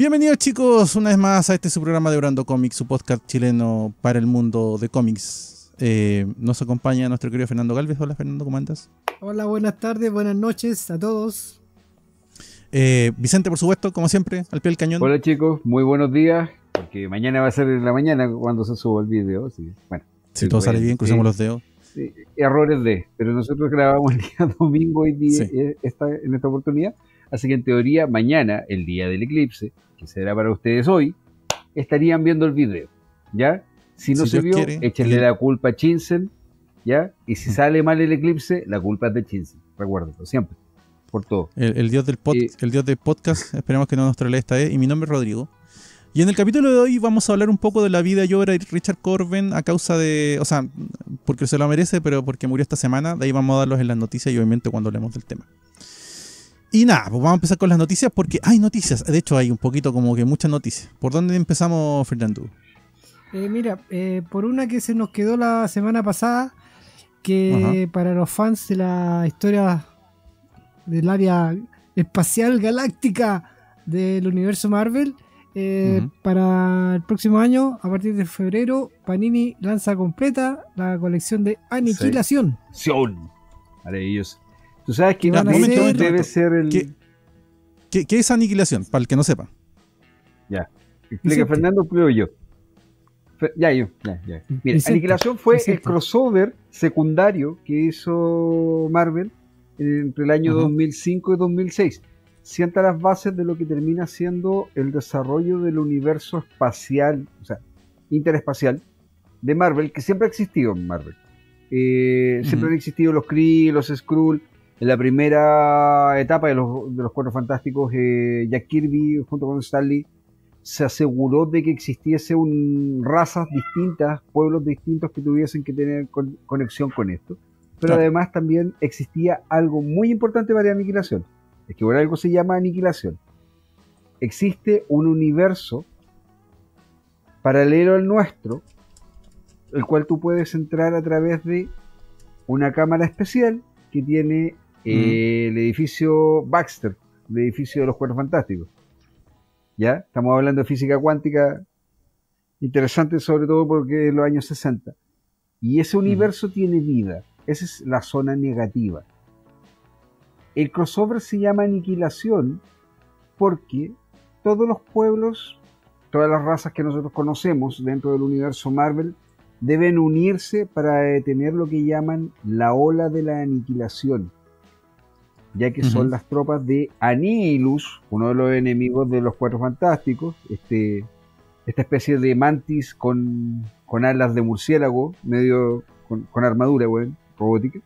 Bienvenidos chicos, una vez más a este su programa de Brando Comics, su podcast chileno para el mundo de cómics. Nos acompaña nuestro querido Fernando Galvez. Hola Fernando, ¿cómo andas? Hola, buenas tardes, buenas noches a todos. Vicente, por supuesto, como siempre, al pie del cañón. Hola chicos, muy buenos días, porque mañana va a ser en la mañana cuando se suba el video. Sí. Bueno, si todo sale bien, crucemos los dedos. Sí, errores pero nosotros grabamos el día domingo y día, sí. en esta oportunidad, así que en teoría mañana, el día del eclipse, que será para ustedes hoy, estarían viendo el video, ¿ya? Si no se vio, échenle la culpa a Chinsen, ¿ya? Y si sale mal el eclipse, la culpa es de Chinsen, recuérdenlo, siempre, por todo. El dios del podcast, esperemos que no nos traiga esta vez, y mi nombre es Rodrigo. Y en el capítulo de hoy vamos a hablar un poco de la vida y obra de Richard Corben a causa de, o sea, porque se lo merece, pero porque murió esta semana. De ahí vamos a darlos en las noticias y obviamente cuando hablemos del tema. Y nada, pues vamos a empezar con las noticias porque hay noticias. De hecho hay un poquito como que muchas noticias. ¿Por dónde empezamos, Fernando? Mira, por una que se nos quedó la semana pasada, que para los fans de la historia del área espacial galáctica del universo Marvel, para el próximo año, a partir de febrero, Panini lanza completa la colección de Aniquilación. Maravilloso. Tú sabes que debe ser el... ¿Qué es Aniquilación? Para el que no sepa. Ya. Explica Fernando, explico yo. Ya. Mira, Vicente. Aniquilación fue el crossover secundario que hizo Marvel entre el año 2005 y 2006. Sienta las bases de lo que termina siendo el desarrollo del universo espacial, o sea, interespacial, de Marvel, que siempre ha existido en Marvel. Siempre han existido los Kree, los Skrull. En la primera etapa de los Cuatro Fantásticos, Jack Kirby, junto con Stan Lee, se aseguró de que existiese razas distintas, pueblos distintos que tuviesen que tener conexión con esto. Pero además también existía algo muy importante para la Aniquilación. Es que por algo se llama Aniquilación. Existe un universo paralelo al nuestro, el cual tú puedes entrar a través de una cámara especial que tiene el edificio Baxter, el edificio de los Cuatro Fantásticos. ¿Ya? Estamos hablando de física cuántica, interesante sobre todo porque es los años 60. Y ese universo tiene vida. Esa es la zona negativa. El crossover se llama Aniquilación porque todos los pueblos, todas las razas que nosotros conocemos dentro del universo Marvel, deben unirse para detener lo que llaman la ola de la aniquilación, ya que son las tropas de Annihilus, uno de los enemigos de los Cuatro Fantásticos, esta especie de mantis con alas de murciélago, medio con armadura, robótica.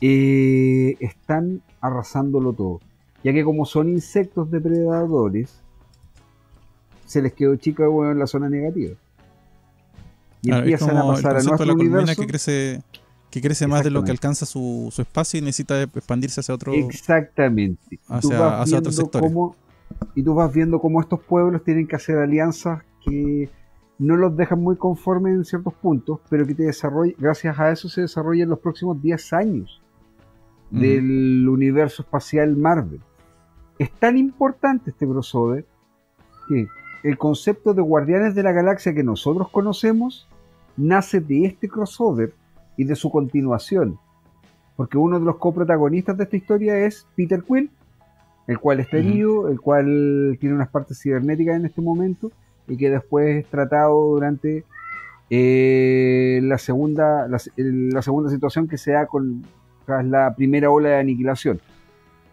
Están arrasándolo todo, ya que como son insectos depredadores, se les quedó chica en la zona negativa y empiezan a pasar a nuestro universo que crece más de lo que alcanza su espacio y necesita expandirse hacia otro, exactamente, hacia otros sectores. Y tú vas viendo cómo estos pueblos tienen que hacer alianzas que no los dejan muy conformes en ciertos puntos, pero que gracias a eso se desarrollan los próximos 10 años del universo espacial Marvel. Es tan importante este crossover que el concepto de Guardianes de la Galaxia que nosotros conocemos nace de este crossover y de su continuación, porque uno de los coprotagonistas de esta historia es Peter Quill, el cual está herido, el cual tiene unas partes cibernéticas en este momento y que después es tratado durante la segunda situación que se da tras la primera ola de aniquilación,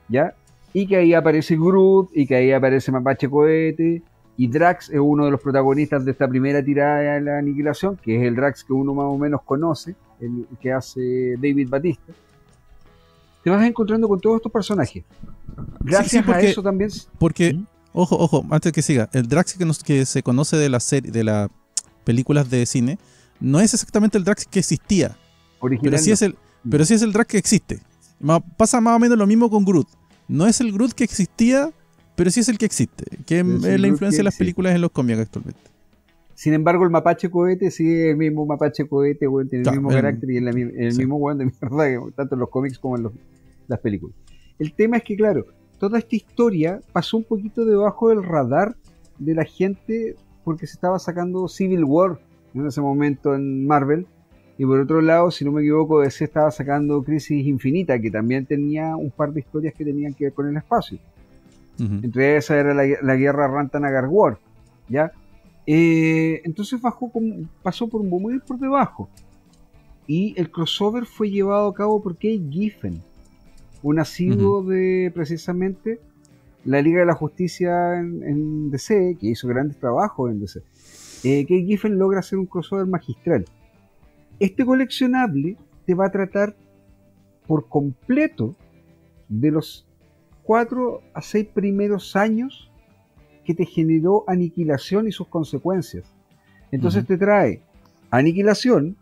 ¿ya? Y que ahí aparece Groot, y que ahí aparece Mapache Cohete, y Drax es uno de los protagonistas de esta primera tirada de la aniquilación, que es el Drax que uno más o menos conoce, el que hace David Batista. Te vas encontrando con todos estos personajes. Gracias a eso también... Porque, ojo, antes que siga, el Drax que se conoce de la serie, de las películas de cine, no es exactamente el Drax que existía. Pero sí es el Drax que existe. Pasa más o menos lo mismo con Groot. No es el Groot que existía, pero sí es el que existe, que es la influencia de las películas en los cómics actualmente. Sin embargo, el Mapache Cohete sí es el mismo Mapache Cohete, tiene el mismo carácter y el mismo weón de mierda, tanto en los cómics como en las películas. El tema es que, claro, toda esta historia pasó un poquito debajo del radar de la gente porque se estaba sacando Civil War en ese momento en Marvel. Y por otro lado, si no me equivoco, DC estaba sacando Crisis Infinita, que también tenía un par de historias que tenían que ver con el espacio. Entre esas era la guerra Rantan-Agar War, ¿ya? Entonces pasó por muy por debajo. Y el crossover fue llevado a cabo por Kate Giffen, un asiduo de precisamente la Liga de la Justicia en DC, que hizo grandes trabajos en DC. Kate Giffen logra hacer un crossover magistral. Este coleccionable te va a tratar por completo de los 4 a 6 primeros años que te generó Aniquilación y sus consecuencias. Entonces te trae Aniquilación,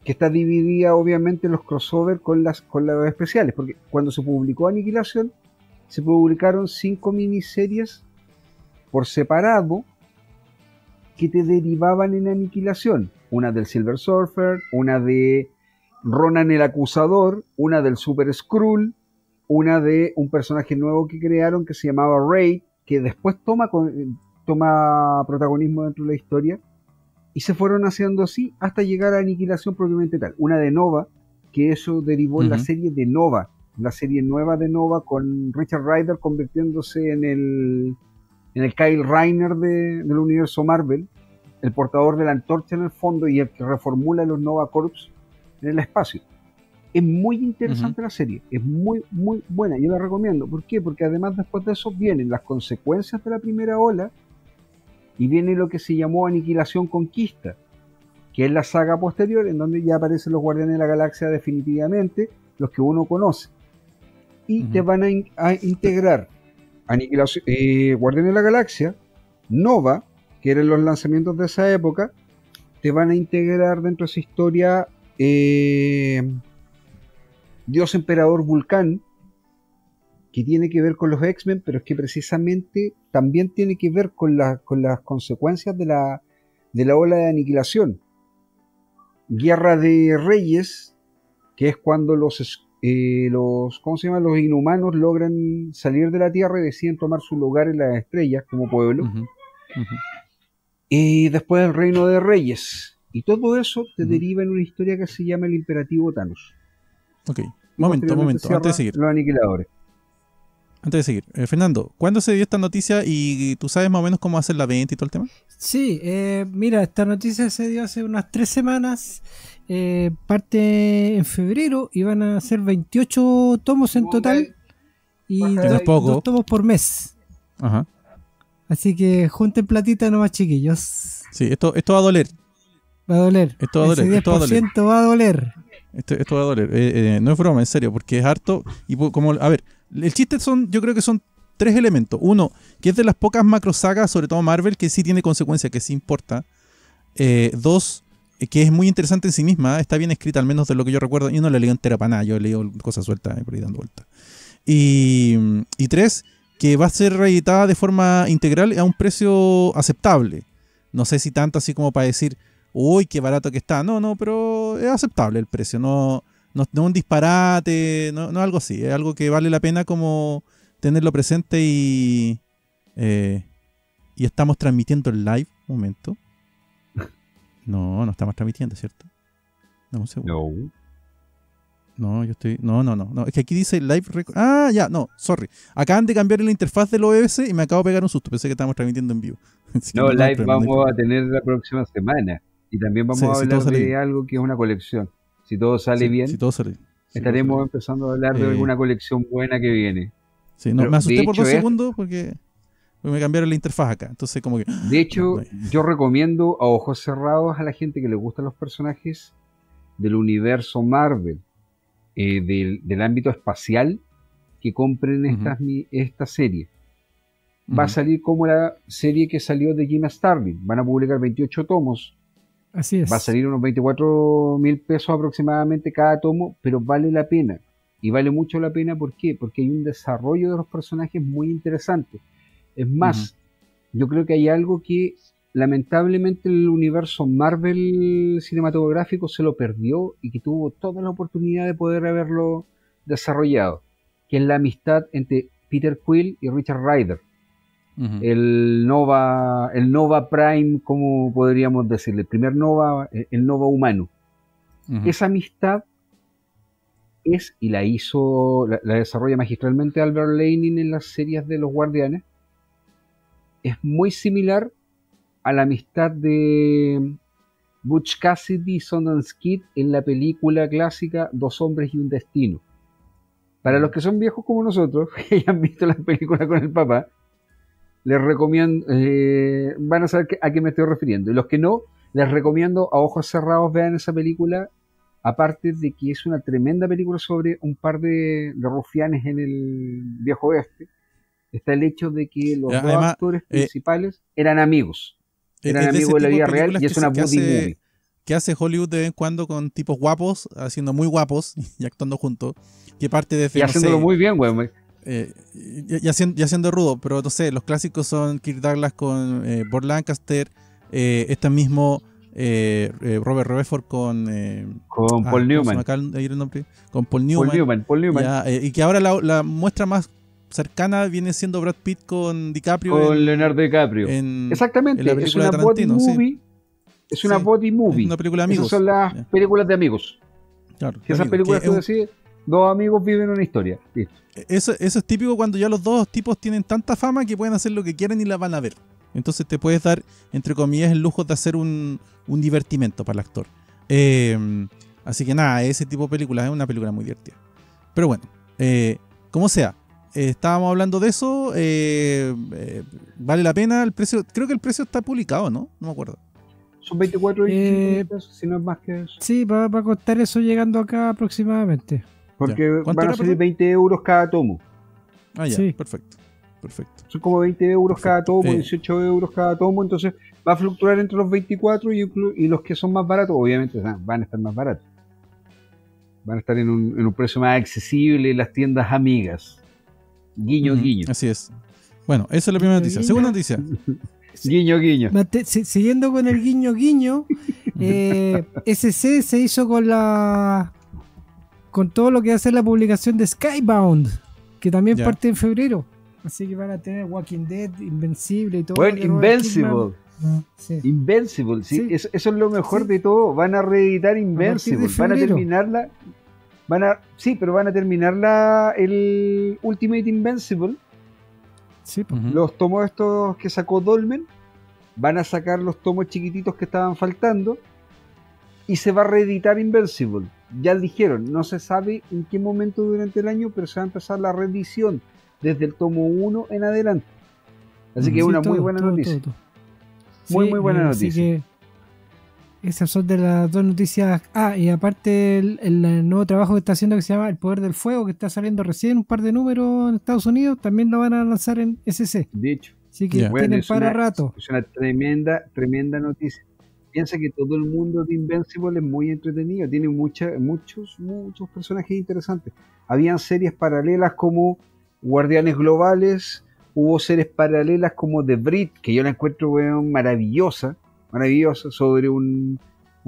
que está dividida obviamente en los crossover con las especiales, porque cuando se publicó Aniquilación, se publicaron 5 miniseries por separado que te derivaban en Aniquilación. Una del Silver Surfer, una de Ronan el Acusador, una del Super Skrull, una de un personaje nuevo que crearon que se llamaba Raid, que después toma protagonismo dentro de la historia, y se fueron haciendo así hasta llegar a Aniquilación propiamente tal. Una de Nova, que eso derivó en la serie de Nova, la serie nueva de Nova, con Richard Rider convirtiéndose en el Kyle Rayner del universo Marvel, el portador de la antorcha en el fondo y el que reformula los Nova Corps en el espacio. Es muy interesante la serie, es muy, muy buena, yo la recomiendo. ¿Por qué? Porque además después de eso vienen las consecuencias de la primera ola y viene lo que se llamó Aniquilación Conquista, que es la saga posterior en donde ya aparecen los Guardianes de la Galaxia definitivamente, los que uno conoce. Y te van a integrar Aniquilación, Guardianes de la Galaxia, Nova, que eran los lanzamientos de esa época, te van a integrar dentro de esa historia Dios Emperador Vulcán, que tiene que ver con los X-Men, pero es que precisamente también tiene que ver con las consecuencias de la ola de aniquilación. Guerra de Reyes, que es cuando los ¿cómo se llama? Los inhumanos logran salir de la Tierra y deciden tomar su lugar en las estrellas como pueblo. Y después el Reino de Reyes. Y todo eso te deriva en una historia que se llama El Imperativo Thanos. Ok, momento, antes de seguir. Los Aniquiladores. Antes de seguir, Fernando, ¿cuándo se dio esta noticia y tú sabes más o menos cómo hacer la venta y todo el tema? Sí, mira, esta noticia se dio hace unas 3 semanas, parte en febrero y van a ser 28 tomos en total y 2 tomos por mes. Ajá. Así que junten platita nomás, chiquillos. Sí, esto va a doler. Va a doler. Esto va a doler. Ese 10% va a doler. Esto va a doler. No es broma, en serio, porque es harto. Y como, a ver, el chiste yo creo que son 3 elementos. Uno, que es de las pocas macro sagas, sobre todo Marvel, que sí tiene consecuencias, que sí importa. 2, que es muy interesante en sí misma, está bien escrita, al menos de lo que yo recuerdo. Yo no la leí entera para nada, yo he leído cosas sueltas por ahí dando vueltas. Y 3, que va a ser reeditada de forma integral a un precio aceptable. No sé si tanto así como para decir, uy, qué barato que está. No, pero es aceptable el precio. No un disparate, no algo así. Es algo que vale la pena como tenerlo presente y estamos transmitiendo el live. Un momento. No estamos transmitiendo, ¿cierto? No, un segundo. No, yo estoy... No. Es que aquí dice live record. Ah, ya, no, sorry. Acaban de cambiar la interfaz del OBS y me acabo de pegar un susto. Pensé que estábamos transmitiendo en vivo. No, live vamos a tener la próxima semana. Y también vamos a hablar de algo que es una colección. Si todo sale bien, estaremos empezando a hablar de alguna colección buena que viene. Sí, no, me asusté por 2 segundos porque me cambiaron la interfaz acá. Entonces, como que... De hecho, yo recomiendo a ojos cerrados a la gente que le gustan los personajes del universo Marvel, del ámbito espacial, que compren esta serie. Va a salir como la serie que salió de Jim Starlin. Van a publicar 28 tomos. Así es. Va a salir unos 24.000 pesos aproximadamente cada tomo, pero vale la pena. Y vale mucho la pena, ¿por qué? Porque hay un desarrollo de los personajes muy interesante. Es más, yo creo que hay algo que lamentablemente el universo Marvel cinematográfico se lo perdió y que tuvo toda la oportunidad de poder haberlo desarrollado, que es la amistad entre Peter Quill y Richard Rider. Ujú. el Nova Prime, como podríamos decirle, el primer Nova, el Nova humano. Ujú. Esa amistad y la desarrolla magistralmente Albert Laning en las series de los Guardianes, es muy similar a la amistad de Butch Cassidy y Sundance Kid en la película clásica Dos hombres y un destino. Para los que son viejos como nosotros, que ya han visto la película con el papá, les recomiendo, van a saber a qué me estoy refiriendo. Y los que no, les recomiendo a ojos cerrados vean esa película, aparte de que es una tremenda película sobre un par de rufianes en el viejo oeste. Está el hecho de que los dos Además, actores principales eran amigos. Eran es de amigos ese de la tipo de vida real películas y es una buddy movie. que hace Hollywood de vez en cuando con tipos guapos, haciendo muy guapos y actuando juntos, que parte desde, Y haciéndolo muy bien, güey. y haciendo rudo, pero no sé, los clásicos son Kirk Douglas con Burt Lancaster, este mismo Robert Redford con Con Paul ¿cómo se Newman. me acaba de ir el nombre? Con Paul Newman. Paul Newman. Ya, y que ahora la muestra más cercana viene siendo Brad Pitt con DiCaprio Con Leonardo DiCaprio. en Exactamente, la es película una de body Tarantino, movie. sí. Es una Sí, body movie. es una película de amigos. Esas son las Ya. películas de amigos. Claro, Si esas amigos, películas que tú decís, dos amigos viven una historia. Listo. eso es típico cuando ya los dos tipos tienen tanta fama que pueden hacer lo que quieran y la van a ver. Entonces te puedes dar, entre comillas, el lujo de hacer un divertimento para el actor. Así que nada, ese tipo de películas es una película muy divertida. Pero bueno, como sea, estábamos hablando de eso. Vale la pena el precio. Creo que el precio está publicado, ¿no? No me acuerdo. Son 24 o 25 pesos, si no es más que eso. Sí, va a costar eso llegando acá aproximadamente. Porque ¿Cuánto van a era, salir perdón? 20 euros cada tomo. Ah, ya, Sí. perfecto. Son como 20 euros cada Perfecto. tomo, 18 euros cada tomo. Entonces va a fluctuar entre los 24 y los que son más baratos, obviamente van a estar más baratos. Van a estar en un precio más accesible en las tiendas amigas. Guiño, Ujú, guiño. así es. Bueno, esa es la primera Guiño, noticia. guiño. Segunda noticia. Guiño, guiño. Siguiendo con el guiño guiño, SC se hizo con todo lo que va a ser la publicación de Skybound, que también Ya. parte en febrero. Así que van a tener Walking Dead, Invencible y todo. Bueno, lo de Robert Invincible. Kidman. Sí. Invincible, sí. Sí. Eso es lo mejor Sí. de todo. Van a reeditar Invincible. partir de Van a febrero. terminarla. Pero van a terminarla el Ultimate Invincible. Sí, pues. Ujú. Los tomos estos que sacó Dolmen. Van a sacar los tomos chiquititos que estaban faltando. Y se va a reeditar Invincible. Ya dijeron, no se sabe en qué momento durante el año, pero se va a empezar la reedición desde el tomo 1 en adelante. Así que es Sí, una todo, muy buena todo, noticia. todo. Muy, Sí, muy buena así noticia. que esas son de las dos noticias. Ah, y aparte el nuevo trabajo que está haciendo que se llama El Poder del Fuego, que está saliendo recién un par de números en Estados Unidos, también lo van a lanzar en SC. De hecho, Así que Ya. bueno, tienen es para una- rato. Es una tremenda, tremenda noticia. Piensa que todo el mundo de Invincible es muy entretenido, tiene muchos personajes interesantes. Habían series paralelas como Guardianes Globales, hubo series paralelas como The Brit, que yo la encuentro maravillosa, sobre un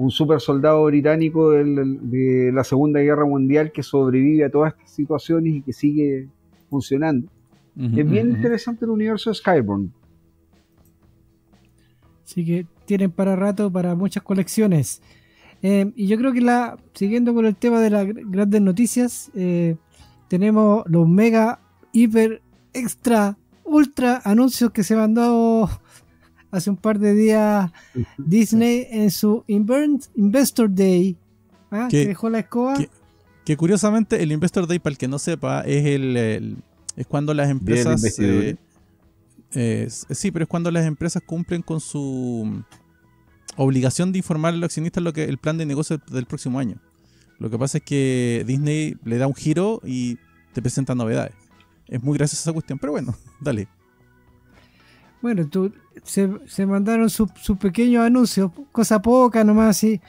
super soldado británico de la Segunda Guerra Mundial que sobrevive a todas estas situaciones y que sigue funcionando. Ujú, Es bien ujú. interesante el universo de Skybound. Así que tienen para rato para muchas colecciones. Y yo creo que siguiendo con el tema de las grandes noticias, tenemos los mega, hiper, extra, ultra anuncios que se mandó hace un par de días Disney en su Investor Day. ¿Ah? ¿Qué? Que dejó la escoba. Que curiosamente el Investor Day, para el que no sepa, es cuando las empresas... investidura. Sí, pero es cuando las empresas cumplen con su obligación de informar a los accionistas el plan de negocio del próximo año. Lo que pasa es que Disney le da un giro y te presenta novedades. Es muy graciosa esa cuestión, pero bueno, dale. Bueno, se mandaron sus pequeños anuncios, cosa poca nomás así,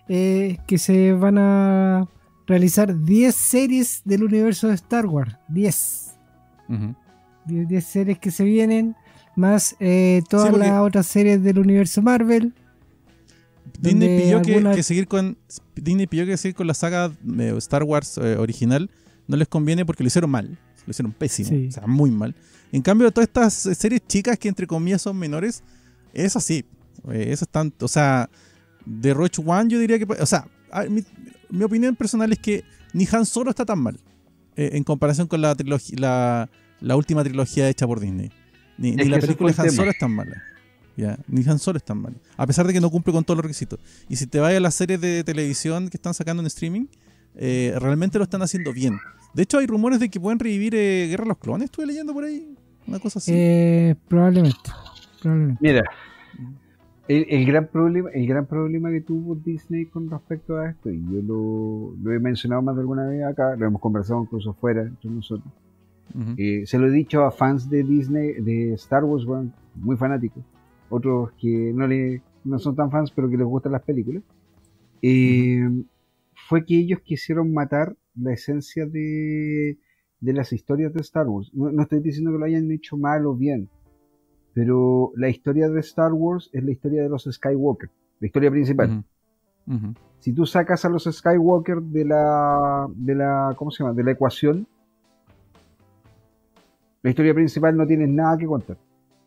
que se van a realizar 10 series del universo de Star Wars. 10. Ujú. 10 series que se vienen, más todas Sí, porque- las otras series del universo Marvel. Disney donde pidió que algunas- seguir con la saga Star Wars original no les conviene porque lo hicieron mal. Lo hicieron pésimo, Sí. o sea, muy mal. En cambio, todas estas series chicas que entre comillas son menores, esas sí. Esas están, o sea, de Rogue One yo diría que, o sea, mi opinión personal es que ni Han Solo está tan mal en comparación con la trilogía, la última trilogía hecha por Disney. Ni la película de Han Solo es tan mala. Ya, ni Han Solo es tan mal. A pesar de que no cumple con todos los requisitos. Y si te vas a las series de televisión que están sacando en streaming, realmente lo están haciendo bien. De hecho, hay rumores de que pueden revivir Guerra de los Clones. Estuve leyendo por ahí una cosa así. Probablemente. Mira, el gran problema que tuvo Disney con respecto a esto, y yo lo he mencionado más de alguna vez acá, lo hemos conversado incluso fuera entre nosotros. Se lo he dicho a fans de Disney, de Star Wars, bueno, muy fanáticos, otros que no son tan fans pero que les gustan las películas. Fue que ellos quisieron matar la esencia de las historias de Star Wars. No estoy diciendo que lo hayan hecho mal o bien, pero la historia de Star Wars es la historia de los Skywalker, la historia principal. Si tú sacas a los Skywalker de la ¿cómo se llama? De la ecuación, la historia principal no tienes nada que contar.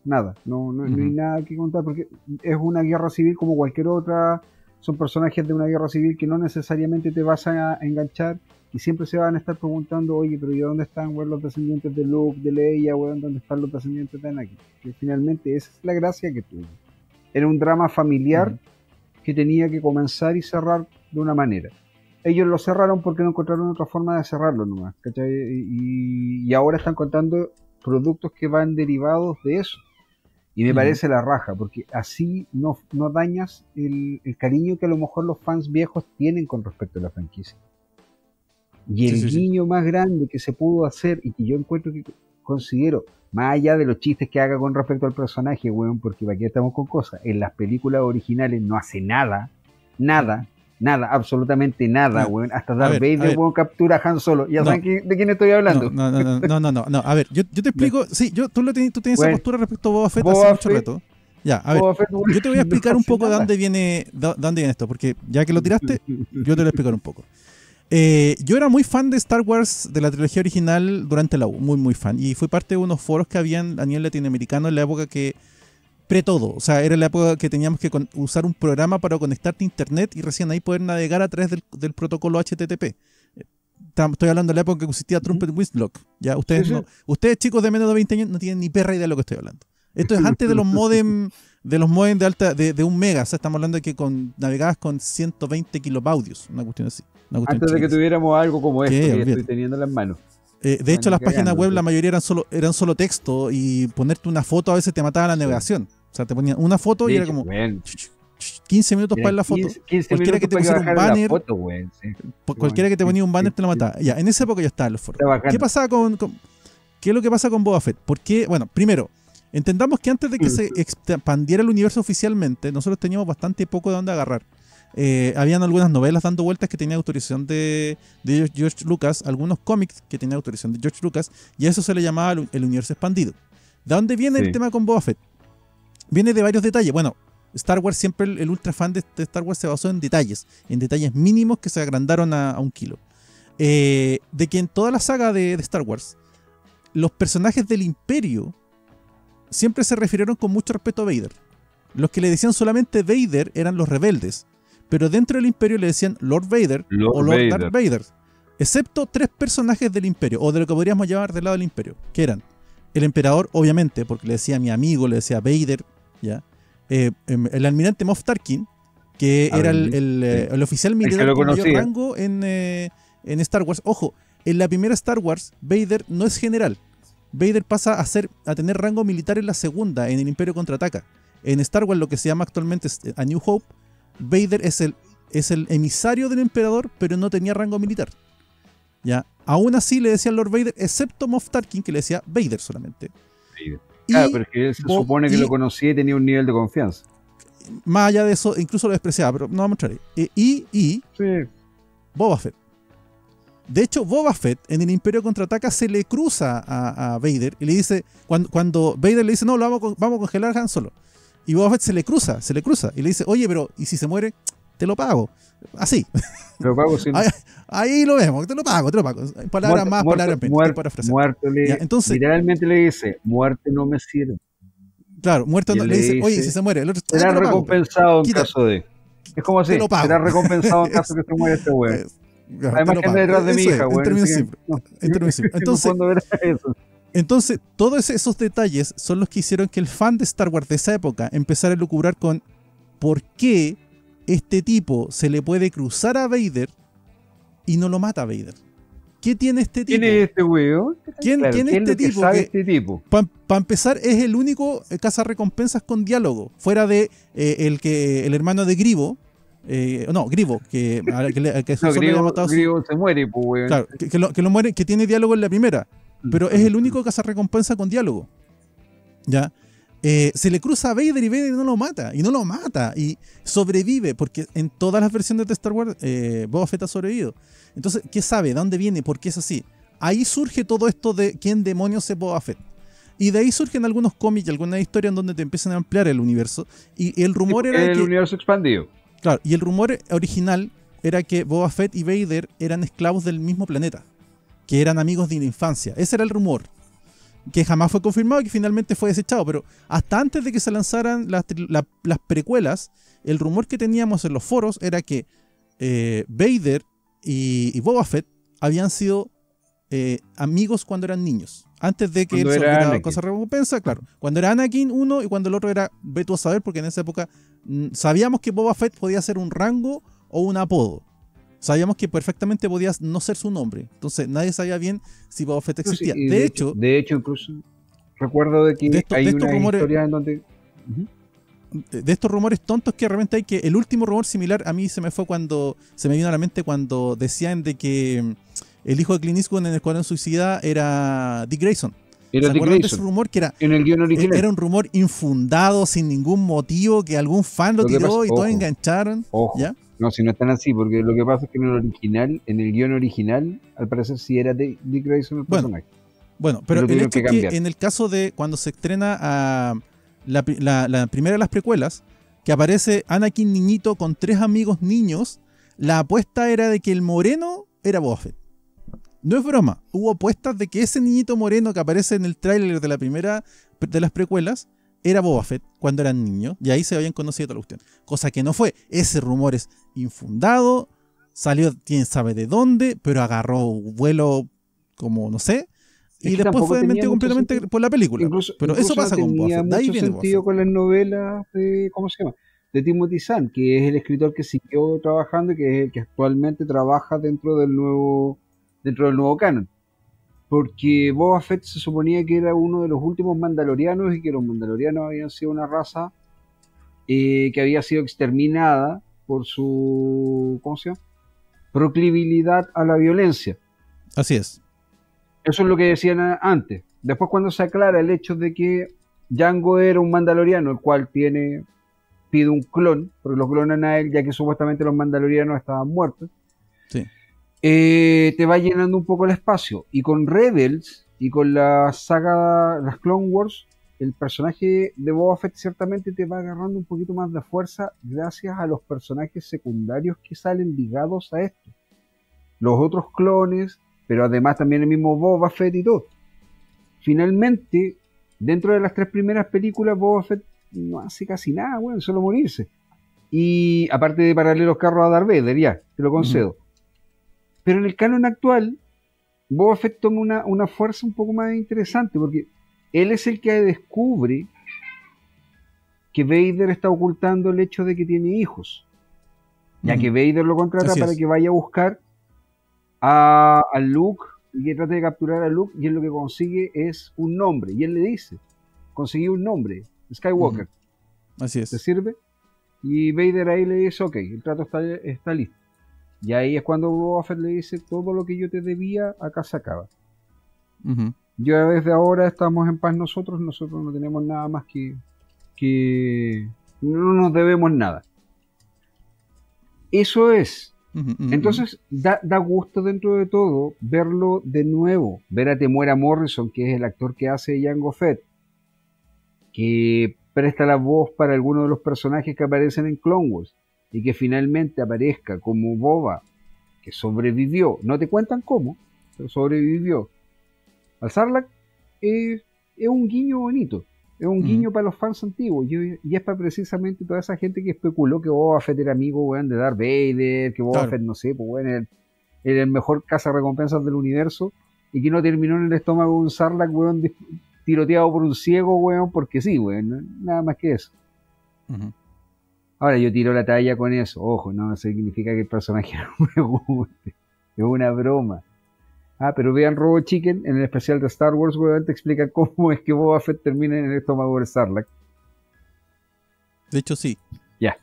Nada, no hay nada que contar porque es una guerra civil como cualquier otra. Son personajes de una guerra civil que no necesariamente te vas a enganchar y siempre se van a estar preguntando, oye, pero ¿y dónde están los descendientes de Luke, de Leia, dónde están los descendientes de Anakin? Que finalmente esa es la gracia que tuvo. Era un drama familiar que tenía que comenzar y cerrar de una manera. Ellos lo cerraron porque no encontraron otra forma de cerrarlo nomás, ¿cachai? Y ahora están contando productos que van derivados de eso. Y me parece la raja, porque así no dañas el cariño que a lo mejor los fans viejos tienen con respecto a la franquicia. Y el guiño más grande que se pudo hacer y que yo encuentro que considero, más allá de los chistes que haga con respecto al personaje, weón, porque aquí estamos con cosas, en las películas originales no hace nada, absolutamente nada, weón. Hasta Darth Vader, weón, captura a Han Solo. ¿Ya saben de quién estoy hablando? No. A ver, yo te explico. Sí, tú tienes esa postura respecto a Boba Fett hace mucho rato. Ya, a ver, yo te voy a explicar un poco de dónde viene esto, porque ya que lo tiraste, yo te lo voy a explicar un poco. Yo era muy fan de Star Wars, de la trilogía original, durante la U, muy fan. Y fui parte de unos foros que habían a nivel latinoamericano en la época que todo, o sea, era la época que teníamos que usar un programa para conectarte a internet y recién ahí poder navegar a través del protocolo HTTP. Estoy hablando de la época que existía Trumpet Windlock. Ya ustedes chicos de menos de 20 años no tienen ni perra idea de lo que estoy hablando. Esto es antes de los modem de alta de 1 mega, o sea, estamos hablando de que navegabas con 120 kilobaudios, una cuestión así. Antes de que tuviéramos algo como esto que estoy teniendo en las manos. De hecho, las páginas web, la mayoría eran solo texto y ponerte una foto a veces te mataba la navegación. O sea, te ponían una foto y era como 15 minutos para ver la foto. Cualquiera que te pusiera un banner, cualquiera que te ponía un banner te lo mataba. Ya, en esa época ya estaban los foros. ¿Qué pasaba qué es lo que pasa con Boba Fett? Porque, bueno, primero, entendamos que antes de que se expandiera el universo oficialmente, nosotros teníamos bastante poco de dónde agarrar. Habían algunas novelas dando vueltas que tenían autorización de George Lucas, algunos cómics que tenían autorización de George Lucas, y a eso se le llamaba el universo expandido. ¿De dónde viene el tema con Boba Fett? Viene de varios detalles. Bueno, Star Wars, siempre el ultra fan de Star Wars se basó en detalles mínimos que se agrandaron a 1 kilo. De que en toda la saga de Star Wars, los personajes del Imperio siempre se refirieron con mucho respeto a Vader. Los que le decían solamente Vader eran los rebeldes, pero dentro del Imperio le decían Lord Vader o Lord Darth Vader, excepto 3 personajes del Imperio, o de lo que podríamos llamar del lado del Imperio, que eran el Emperador, obviamente, porque le decía a mi amigo, le decía Vader, ¿ya? El almirante Moff Tarkin, que era el oficial militar con mayor rango en Star Wars. Ojo, en la primera Star Wars, Vader no es general. Vader pasa a tener rango militar en la segunda, en el Imperio Contraataca. En Star Wars, lo que se llama actualmente A New Hope, Vader es el emisario del emperador, pero no tenía rango militar. ¿Ya? Aún así le decían Lord Vader, excepto Moff Tarkin, que le decía Vader solamente. Claro, pero es que él se supone que lo conocía y tenía un nivel de confianza. Más allá de eso, incluso lo despreciaba, pero no vamos a mostrar. Sí. Boba Fett. De hecho, Boba Fett en el Imperio Contraataca se le cruza a Vader y le dice, cuando Vader le dice, no, vamos a congelar a Han Solo. Y Boba Fett se le cruza y le dice, oye, pero ¿y si se muere? te lo pago. Así. Te lo pago sin... Ahí lo vemos, te lo pago. Palabras más, palabras menos. Muerto entonces, literalmente le dice, muerte no me sirve. Claro, muerto no, le dice, oye, si se muere, el otro será recompensado en caso de... Es como así, será recompensado en caso de que se muera este weón. Además que anda detrás de mi hija, weón. En términos simples. Entonces, todos esos detalles son los que hicieron que el fan de Star Wars de esa época empezara a lucurar con por qué este tipo se le puede cruzar a Vader y no lo mata a Vader. ¿Qué tiene este tipo? ¿Quién es este weón? ¿Quién es este tipo? Para empezar, es el único cazarrecompensas con diálogo, fuera de el hermano de Grievous. Grievous, Grievous se muere, pues, weón. Claro, que lo muere, que tiene diálogo en la primera, pero es el único cazarrecompensa con diálogo. ¿Ya? Se le cruza a Vader y Vader no lo mata, y sobrevive, porque en todas las versiones de Star Wars Boba Fett ha sobrevivido. Entonces, ¿qué sabe? ¿De dónde viene? ¿Por qué es así? Ahí surge todo esto de quién demonios es Boba Fett. Y de ahí surgen algunos cómics y algunas historias en donde te empiezan a ampliar el universo. Y el rumor era el universo expandido. Claro, y el rumor original era que Boba Fett y Vader eran esclavos del mismo planeta, que eran amigos de la infancia. Ese era el rumor, que jamás fue confirmado y que finalmente fue desechado. Pero hasta antes de que se lanzaran las precuelas, el rumor que teníamos en los foros era que Vader y Boba Fett habían sido amigos cuando eran niños. Antes de que él se hubiera cosa recompensa, claro. Cuando era Anakin uno y cuando el otro era Beto a saber, porque en esa época sabíamos que Boba Fett podía ser un rango o un apodo. Sabíamos que perfectamente podía no ser su nombre. Entonces nadie sabía bien si Boba Fett existía. Sí, de hecho, incluso recuerdo de que hay una historia en donde... De estos rumores tontos que de repente hay, que el último rumor similar a mí se me vino a la mente cuando decían de que el hijo de Clint Eastwood en el Escuadrón Suicida era Dick Grayson. Era Dick Grayson. De ese rumor que era, en el guión original. Era un rumor infundado, sin ningún motivo, que algún fan lo tiró y todos engancharon. Ojo. ¿Ya? No, si no están así, porque lo que pasa es que en el guión original, al parecer sí era Dick Grayson el personaje. Bueno, pero el hecho es que en el caso de cuando se estrena la primera de las precuelas, que aparece Anakin niñito con 3 amigos niños, la apuesta era de que el moreno era Boba Fett. No es broma, hubo apuestas de que ese niñito moreno que aparece en el tráiler de la primera de las precuelas era Boba Fett cuando eran niños, y ahí se habían conocido toda la cuestión. Cosa que no fue. Ese rumor es infundado, salió quién sabe de dónde, pero agarró vuelo como no sé, y después fue desmentido completamente sentido por la película. Pero eso pasa con Boba Fett. De ahí viene Boba Fett. Con las novelas de, ¿cómo se llama? De Timothy Zahn, que es el escritor que siguió trabajando y que actualmente trabaja dentro del nuevo canon. Porque Boba Fett se suponía que era uno de los últimos mandalorianos y que los mandalorianos habían sido una raza que había sido exterminada por su, ¿cómo se llama?, proclividad a la violencia. Así es. Eso es lo que decían antes. Después, cuando se aclara el hecho de que Jango era un mandaloriano, el cual pide un clon, porque lo clonan a él, ya que supuestamente los mandalorianos estaban muertos. Sí. Te va llenando un poco el espacio. Y con Rebels y con la saga, las Clone Wars, el personaje de Boba Fett ciertamente te va agarrando un poquito más de fuerza gracias a los personajes secundarios que salen ligados a esto. Los otros clones, pero además también el mismo Boba Fett y todo. Finalmente, dentro de las 3 primeras películas, Boba Fett no hace casi nada, bueno, solo morirse. Y aparte de pararle los carros a Darth Vader, ya, te lo concedo. Pero en el canon actual, Boba Fett toma una fuerza un poco más interesante, porque él es el que descubre que Vader está ocultando el hecho de que tiene hijos, ya que Vader lo contrata para que vaya a buscar a Luke y que trate de capturar a Luke, y él lo que consigue es un nombre, y él le dice, conseguí un nombre, Skywalker. Así es. ¿Te sirve? Y Vader ahí le dice, ok, el trato está listo. Y ahí es cuando Boba Fett le dice, todo lo que yo te debía, acá se acaba. Ya desde ahora estamos en paz nosotros no tenemos nada más que no nos debemos nada. Eso es. Entonces da gusto dentro de todo verlo de nuevo, ver a Temuera Morrison, que es el actor que hace Jango Fett, que presta la voz para algunos de los personajes que aparecen en Clone Wars. y que finalmente aparezca como Boba, que sobrevivió, no te cuentan cómo, pero sobrevivió al Sarlacc, es un guiño bonito, es un guiño para los fans antiguos, y es para precisamente toda esa gente que especuló que Boba Fett era amigo, weón, de Darth Vader, que Boba Fett, no sé, pues weón, era el mejor cazarrecompensas del universo, y que no terminó en el estómago de un Sarlacc, weón, tiroteado por un ciego, weón, porque sí, weón, nada más que eso. Ahora yo tiro la talla con eso, ojo, no significa que el personaje no me guste, es una broma. Pero vean Robo Chicken en el especial de Star Wars, weón, te explica cómo es que Boba Fett termina en el estómago del Sarlacc. De hecho, sí. Ya.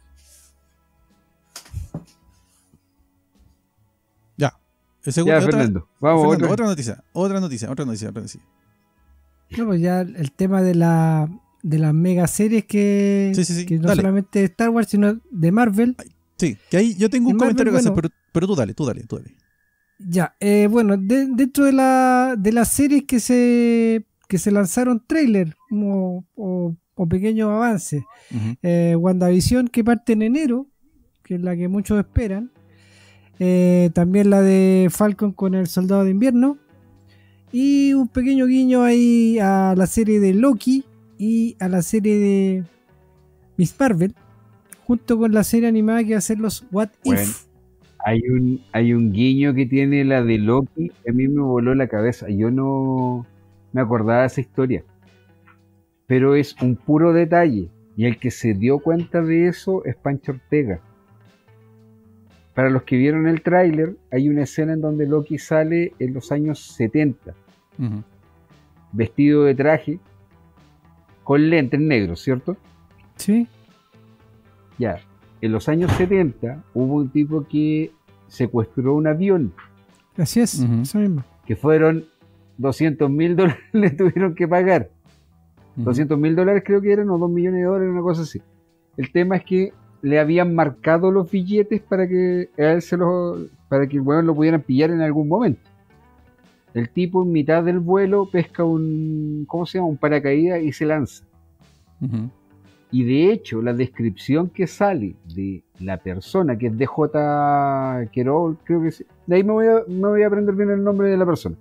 Ya, Fernando. Vamos, Fernando, otra noticia. No, pues ya el tema de las mega series que no dale. solamente de Star Wars, sino de Marvel. Sí, que ahí yo tengo un comentario que hacer, pero tú dale. Ya, bueno, dentro de las series que se lanzaron trailer o pequeños avances, WandaVision, que parte en enero, que es la que muchos esperan, también la de Falcon con el Soldado de Invierno, y un pequeño guiño ahí a la serie de Loki y a la serie de Miss Marvel, junto con la serie animada que va a ser los What If. Hay un guiño que tiene la de Loki que a mí me voló la cabeza. Yo no me acordaba de esa historia, pero es un puro detalle, y el que se dio cuenta de eso es Pancho Ortega. Para los que vieron el tráiler, hay una escena en donde Loki sale en los años 70, vestido de traje, con lentes negros, ¿cierto? Sí. Ya. En los años 70 hubo un tipo que secuestró un avión. Así es, eso mismo. Que fueron $200,000 le tuvieron que pagar. $200,000 creo que eran, o $2 millones, una cosa así. El tema es que le habían marcado los billetes para que para que el weón lo pudieran pillar en algún momento. El tipo en mitad del vuelo pesca un paracaídas y se lanza. Y de hecho, la descripción que sale de la persona, que es DJ Querol, creo que sí. De ahí me voy a aprender bien el nombre de la persona.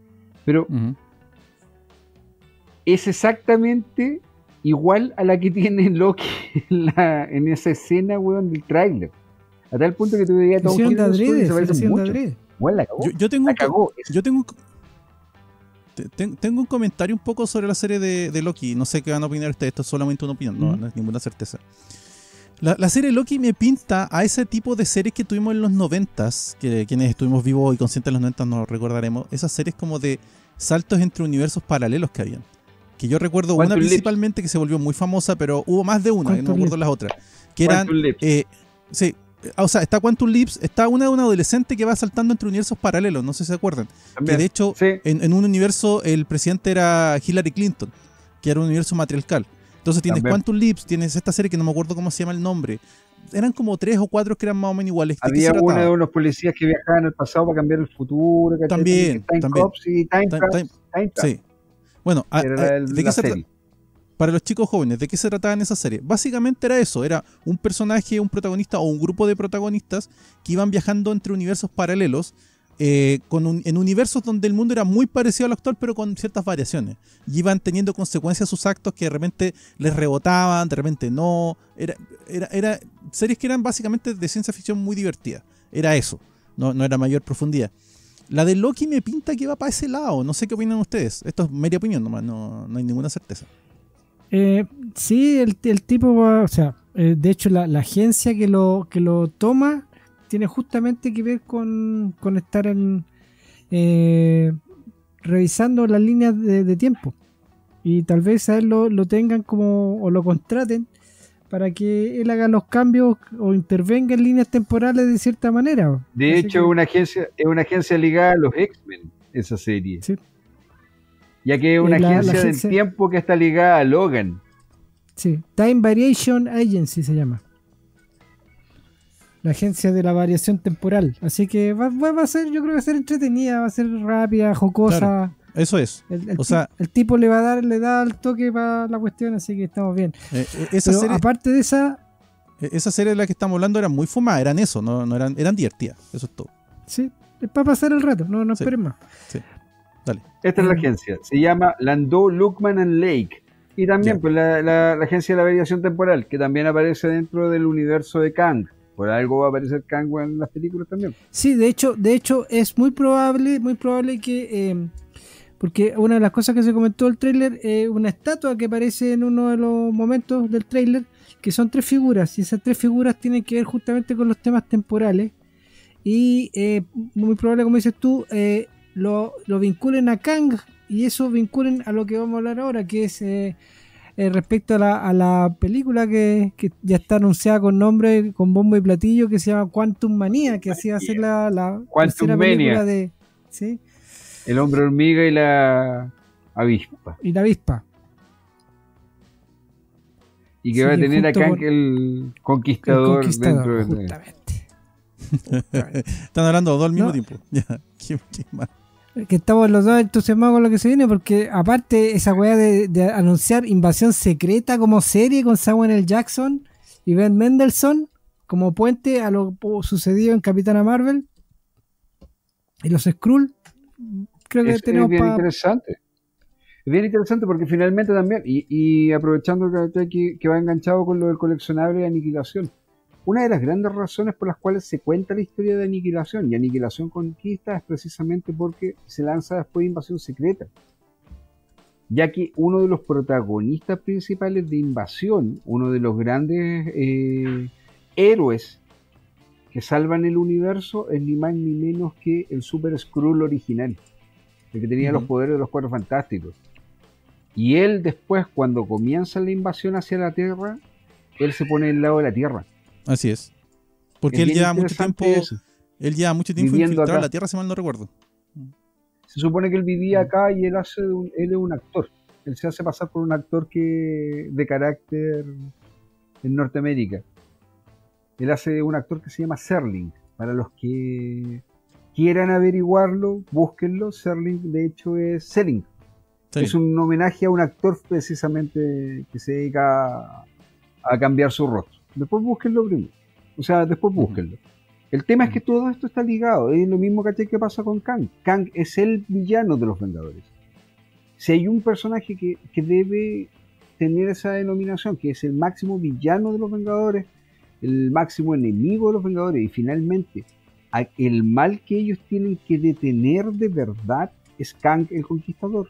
Pero es exactamente igual a la que tiene Loki en esa escena, weón, del tráiler. A tal punto que tú veías todo un se parece mucho. Bueno, la cagó. Tengo un comentario un poco sobre la serie de Loki. No sé qué van a opinar ustedes. Esto es solamente una opinión, no es ninguna certeza. La serie de Loki me pinta a ese tipo de series que tuvimos en los 90s, que quienes estuvimos vivos y conscientes en los 90 nos recordaremos. Esas series como de saltos entre universos paralelos que habían. Que yo recuerdo una principalmente que se volvió muy famosa, pero hubo más de una, que no me acuerdo las otras. Que eran... sí. O sea, está Quantum Leaps, está una de un adolescente que va saltando entre universos paralelos, no sé si se acuerdan. También, que de hecho, en un universo el presidente era Hillary Clinton, que era un universo matriarcal. Entonces tienes Quantum Leaps, tienes esta serie que no me acuerdo cómo se llama el nombre. Eran como 3 o 4 que eran más o menos iguales. Había una de unos policías que viajaban al pasado para cambiar el futuro. También. Cops y Time Trap. Sí. Bueno, ¿de qué se trata? Para los chicos jóvenes, ¿de qué se trataba en esa serie? Básicamente era eso, era un personaje, un protagonista o un grupo de protagonistas que iban viajando entre universos paralelos, en universos donde el mundo era muy parecido al actual, pero con ciertas variaciones. Y iban teniendo consecuencias sus actos que de repente les rebotaban, de repente no. Era series que eran básicamente de ciencia ficción muy divertidas. Era eso, no era mayor profundidad. La de Loki me pinta que va para ese lado, no sé qué opinan ustedes. Esto es media opinión nomás, no hay ninguna certeza. Sí, el tipo va, o sea, de hecho la agencia que lo toma tiene justamente que ver con estar revisando las líneas de tiempo, y tal vez a él lo tengan o lo contraten para que él haga los cambios o intervenga en líneas temporales de cierta manera. De hecho, es una agencia ligada a los X-Men, esa serie. Sí. Ya que es una agencia del tiempo que está ligada a Logan. Sí, Time Variation Agency se llama. La agencia de la variación temporal. Así que va a ser, yo creo que va a ser entretenida, va a ser rápida, jocosa. Claro, eso es. El tipo le da el toque para la cuestión, así que estamos bien. Esa serie, aparte de esa... Esa serie de la que estamos hablando eran muy fumadas, eran eso, no eran divertidas, eso es todo. Sí, es para pasar el rato, no Sí. esperen más. Sí, dale. Esta es la agencia, se llama Landau, Luckman and Lake. Y también Ya. pues, la agencia de la variación temporal, que también aparece dentro del universo de Kang. Por algo va a aparecer Kang en las películas también. Sí, de hecho es muy probable que porque una de las cosas que se comentó del tráiler es una estatua que aparece en uno de los momentos del tráiler, que son 3 figuras, y esas 3 figuras tienen que ver justamente con los temas temporales, y muy probable, como dices tú, lo vinculen a Kang, y eso vinculen a lo que vamos a hablar ahora, que es respecto a la película que ya está anunciada con nombre, con bombo y platillo, que se llama Quantum Manía, que así va a ser la tercera película Mania. de... ¿sí? El hombre hormiga y la avispa. Y la avispa. Y que Sí, va a tener a junto Kang con- el El conquistador, Conquistador, dentro de... justamente. Están hablando dos al mismo No. tiempo. Ya, qué mal. Que estamos los dos entusiasmados con lo que se viene, porque aparte esa weá de anunciar Invasión Secreta como serie con Samuel L. Jackson y Ben Mendelsohn como puente a lo sucedido en Capitana Marvel y los Skrull, creo que Es tenemos bien para... interesante. Es bien interesante porque finalmente también, y aprovechando que va enganchado con lo del coleccionable de Aniquilación, una de las grandes razones por las cuales se cuenta la historia de Aniquilación y Aniquilación Conquista es precisamente porque se lanza después de Invasión Secreta, ya que uno de los protagonistas principales de Invasión, uno de los grandes héroes que salvan el universo, es ni más ni menos que el Super Skrull original, el que tenía los poderes de los Cuatro Fantásticos. Y él después, cuando comienza la invasión hacia la Tierra, él se pone del lado de la Tierra. Así es. Porque Es él bien lleva mucho tiempo. interesante eso. Él lleva mucho tiempo Viviendo infiltrado en acá. la Tierra, si mal no recuerdo. Se supone que él vivía acá y él es un actor. Él se hace pasar por un actor de carácter en Norteamérica. Él hace un actor que se llama Serling. Para los que quieran averiguarlo, búsquenlo. Serling, de hecho, es Selling. Sí. Es un homenaje a un actor precisamente que se dedica a cambiar su rostro. Después búsquenlo primero. O sea, después búsquenlo. El tema es que todo esto está ligado. Es lo mismo, ¿cachai? Que pasa con Kang. Kang es el villano de los Vengadores. Si hay un personaje que debe tener esa denominación, que es el máximo villano de los Vengadores, el máximo enemigo de los Vengadores, y finalmente el mal que ellos tienen que detener de verdad es Kang el Conquistador.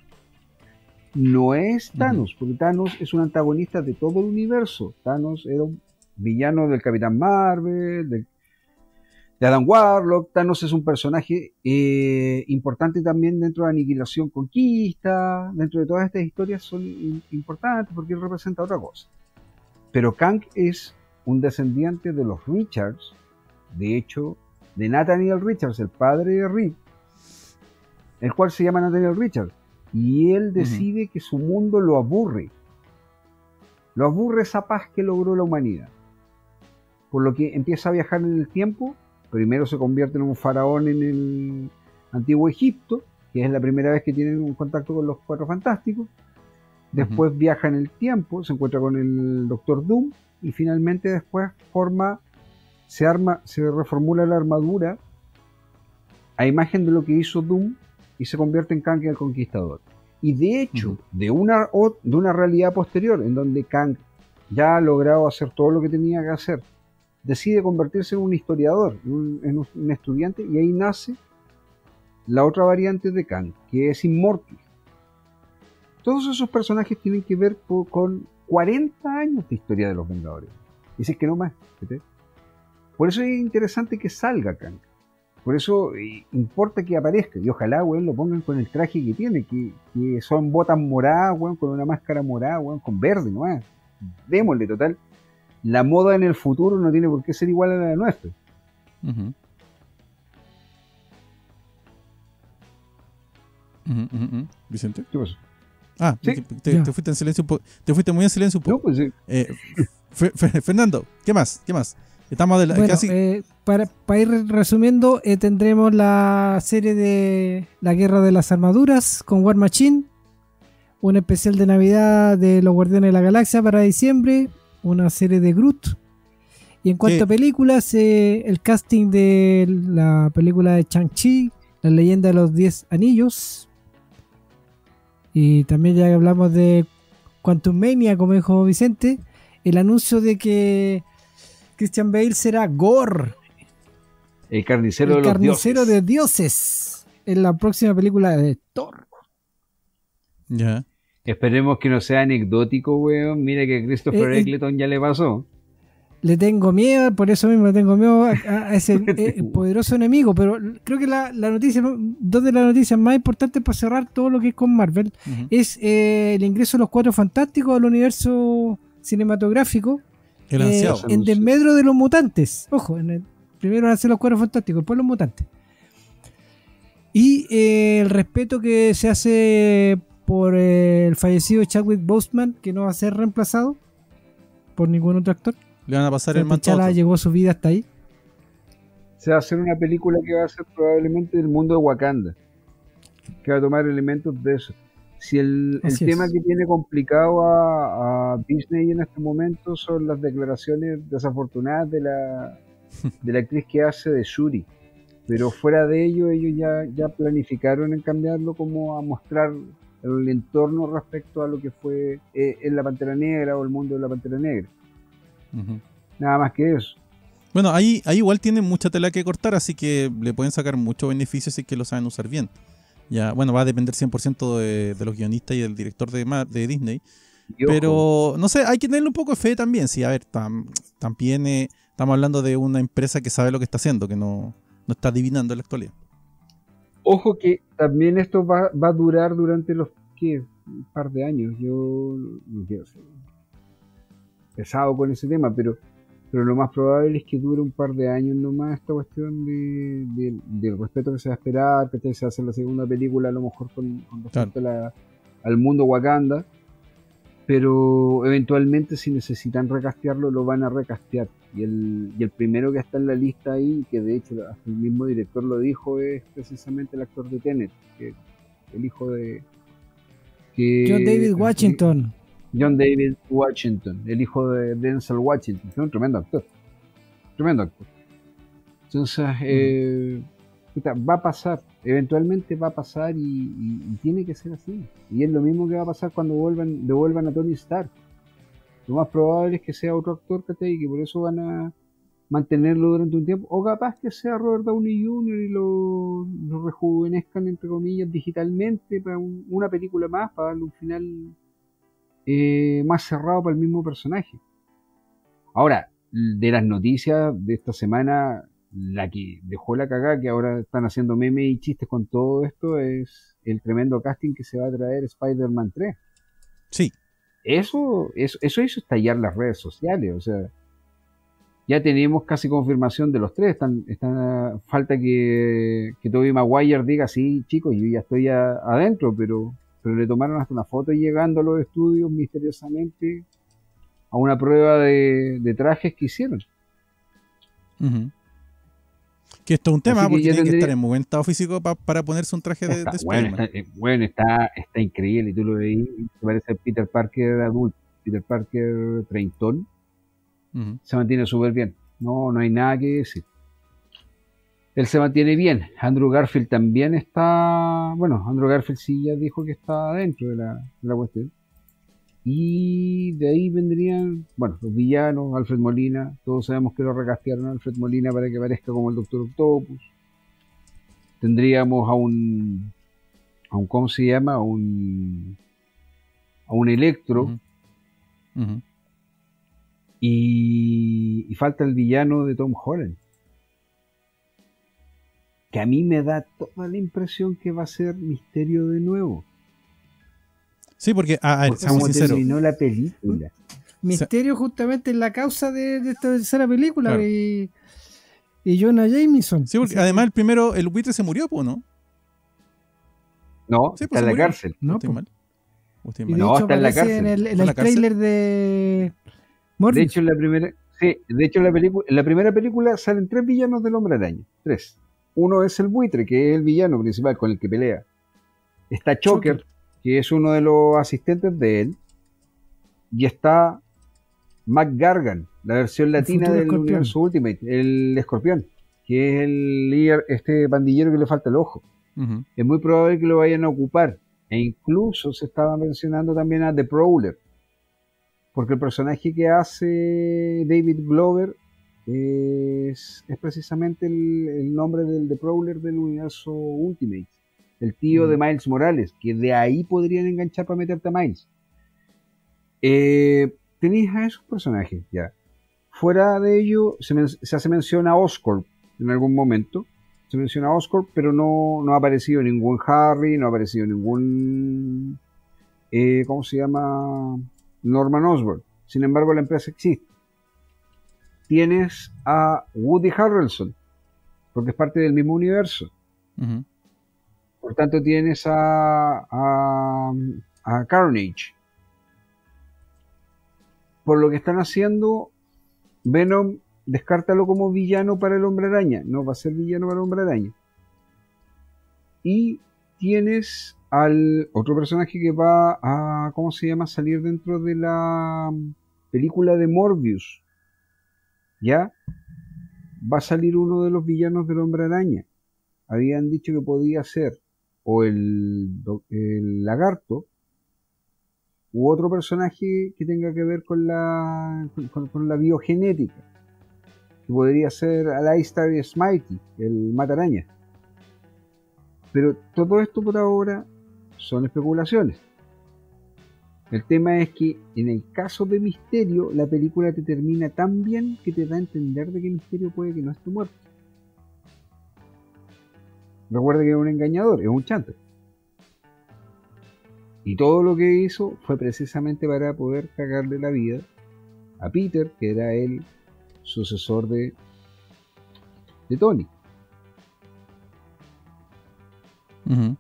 No es Thanos, porque Thanos es un antagonista de todo el universo. Thanos era un villano del Capitán Marvel, de Adam Warlock. Thanos es un personaje importante también dentro de Aniquilación Conquista. Dentro de todas estas historias son importantes porque él representa otra cosa. Pero Kang es un descendiente de los Richards, de hecho, de Nathaniel Richards, el padre de Reed, el cual se llama Nathaniel Richards. Y él decide que su mundo lo aburre. Lo aburre esa paz que logró la humanidad. Por lo que empieza a viajar en el tiempo. Primero se convierte en un faraón en el antiguo Egipto, que es la primera vez que tienen un contacto con los Cuatro Fantásticos. Después viaja en el tiempo, se encuentra con el Doctor Doom. Y finalmente después se reformula la armadura a imagen de lo que hizo Doom. Y se convierte en Kang el Conquistador. Y de hecho, de una realidad posterior, en donde Kang ya ha logrado hacer todo lo que tenía que hacer, decide convertirse en un historiador, en un estudiante, y ahí nace la otra variante de Kang, que es Immortus. Todos esos personajes tienen que ver con 40 años de historia de los Vengadores. Y si es que no más. ¿sí? Por eso es interesante que salga Kang. Por eso importa que aparezca. Y ojalá, weón, lo pongan con el traje que tiene, que son botas moradas, weón, con una máscara morada, weón, con verde, ¿no? Démosle, total. La moda en el futuro no tiene por qué ser igual a la nuestra. ¿Vicente? ¿Qué pasó? Ah, ¿Sí? te fuiste en silencio te fuiste muy en silencio un poco. No, pues sí. Fernando, ¿qué más? Estamos Bueno, casi. para ir resumiendo, tendremos la serie de La Guerra de las Armaduras con War Machine, un especial de Navidad de los Guardianes de la Galaxia para diciembre, una serie de Groot, Y en cuanto a películas, el casting de la película de Shang-Chi, La leyenda de los 10 anillos. Y también ya hablamos de Quantum Mania, como dijo Vicente, el anuncio de que Christian Bale será Gore, el carnicero, de dioses, en la próxima película de Thor. Ya. Esperemos que no sea anecdótico, weón. Mira que a Christopher Eccleston ya le pasó. Le tengo miedo, por eso mismo le tengo miedo a ese poderoso enemigo. Pero creo que la noticia, dos de las noticias más importantes para cerrar todo lo que es con Marvel, es el ingreso de los Cuatro Fantásticos al universo cinematográfico. El ansiado. En desmedro de los mutantes. Ojo, primero van a ser los Cuatro Fantásticos, después los mutantes. Y el respeto que se hace por el fallecido Chadwick Boseman, que no va a ser reemplazado por ningún otro actor. Le van a pasar el manto. T'Challa llegó su vida hasta ahí. Se va a hacer una película que va a ser probablemente del mundo de Wakanda, que va a tomar elementos de eso. Si el tema que tiene complicado a Disney en este momento son las declaraciones desafortunadas de la actriz que hace de Shuri, pero fuera de ello ellos ya planificaron en cambiarlo, como a mostrar el entorno respecto a lo que fue en la Pantera Negra o el mundo de la Pantera Negra. Nada más que eso. Bueno, ahí igual tienen mucha tela que cortar, así que le pueden sacar muchos beneficios si que lo saben usar bien. Ya, bueno, va a depender 100% de los guionistas y del director de Disney. Pero, no sé, hay que tenerle un poco de fe también. Sí, a ver, también estamos hablando de una empresa que sabe lo que está haciendo, que no está adivinando en la actualidad. Ojo que también esto va a durar durante un par de años. Yo no quiero ser pesado con ese tema, pero lo más probable es que dure un par de años nomás esta cuestión del respeto que se va a esperar, que se hace la segunda película a lo mejor con respecto al mundo Wakanda, pero eventualmente si necesitan recastearlo lo van a recastear, y el primero que está en la lista ahí, que de hecho hasta el mismo director lo dijo, es precisamente el actor de Tenet, que el hijo de John David Washington. John David Washington, el hijo de Denzel Washington, que es un tremendo actor. Entonces, va a pasar, eventualmente va a pasar y tiene que ser así. Y es lo mismo que va a pasar cuando devuelvan a Tony Stark. Lo más probable es que sea otro actor, y que por eso van a mantenerlo durante un tiempo. O capaz que sea Robert Downey Jr. y lo rejuvenezcan, entre comillas, digitalmente para una película más, para darle un final más cerrado para el mismo personaje. Ahora, de las noticias de esta semana, la que dejó la cagada, que ahora están haciendo memes y chistes con todo esto, es el tremendo casting que se va a traer Spider-Man 3. Sí. Eso hizo estallar las redes sociales. O sea, ya tenemos casi confirmación de los tres. Falta que Tobey Maguire diga: sí, chicos, yo ya estoy adentro, pero le tomaron hasta una foto llegando a los estudios misteriosamente a una prueba de trajes que hicieron. Que esto es un tema, porque tiene que estar en muy buen estado físico para ponerse un traje de Spider-Man. Bueno, está increíble, y tú lo veis, te parece Peter Parker adulto, Peter Parker treintón. Se mantiene súper bien, no hay nada que decir. Él se mantiene bien. Andrew Garfield también está... Bueno, Andrew Garfield sí ya dijo que está dentro de la cuestión. Y de ahí vendrían, bueno, los villanos, Alfred Molina. Todos sabemos que lo recastearon a Alfred Molina para que parezca como el Doctor Octopus. Tendríamos a un ¿cómo se llama? A un Electro. Y falta el villano de Tom Holland, que a mí me da toda la impresión que va a ser Misterio de nuevo. Sí, porque, seamos sinceros, terminó la película. Misterio justamente es la causa de esta tercera película, claro. y Jonah Jameson. Sí, porque además el buitre se murió, ¿no? No, sí, está en la cárcel. No, estoy mal. No, está en la cárcel. En el tráiler de Morbius. De hecho, en la primera película salen 3 villanos del Hombre Araña. 3. Uno es el buitre, que es el villano principal con el que pelea. Está Shocker, que es uno de los asistentes de él. Y está Mac Gargan, la versión latina futuro del Escorpión. universo Ultimate, el Escorpión, que es el líder, este pandillero que le falta el ojo. Ujú. Es muy probable que lo vayan a ocupar. E incluso se estaba mencionando también a The Prowler, porque el personaje que hace David Glover es precisamente el nombre del The Prowler del universo Ultimate, el tío de Miles Morales, que de ahí podrían enganchar para meterte a Miles. Tenéis a esos personajes ya. Fuera de ello, se hace mención a Oscorp en algún momento. Se menciona a Oscorp, pero no ha aparecido ningún Harry, no ha aparecido ningún ¿cómo se llama? Norman Osborn. Sin embargo, la empresa existe. Tienes a Woody Harrelson, porque es parte del mismo universo. Ujú. Por tanto, tienes a Carnage. Por lo que están haciendo, Venom, descártalo como villano para el Hombre Araña. No va a ser villano para el Hombre Araña. Y tienes al otro personaje que va a, ¿cómo se llama?, salir dentro de la película de Morbius. ¿Ya? Va a salir uno de los villanos del Hombre Araña. Habían dicho que podía ser o el Lagarto u otro personaje que tenga que ver con la biogenética, que podría ser Alastair Smitey, el Mataraña. Pero todo esto por ahora son especulaciones. El tema es que en el caso de Misterio, la película te termina tan bien que te da a entender de que Misterio puede que no esté muerto. Recuerda que es un engañador, es un chante. Y todo lo que hizo fue precisamente para poder cagarle la vida a Peter, que era el sucesor de Tony. Ujú.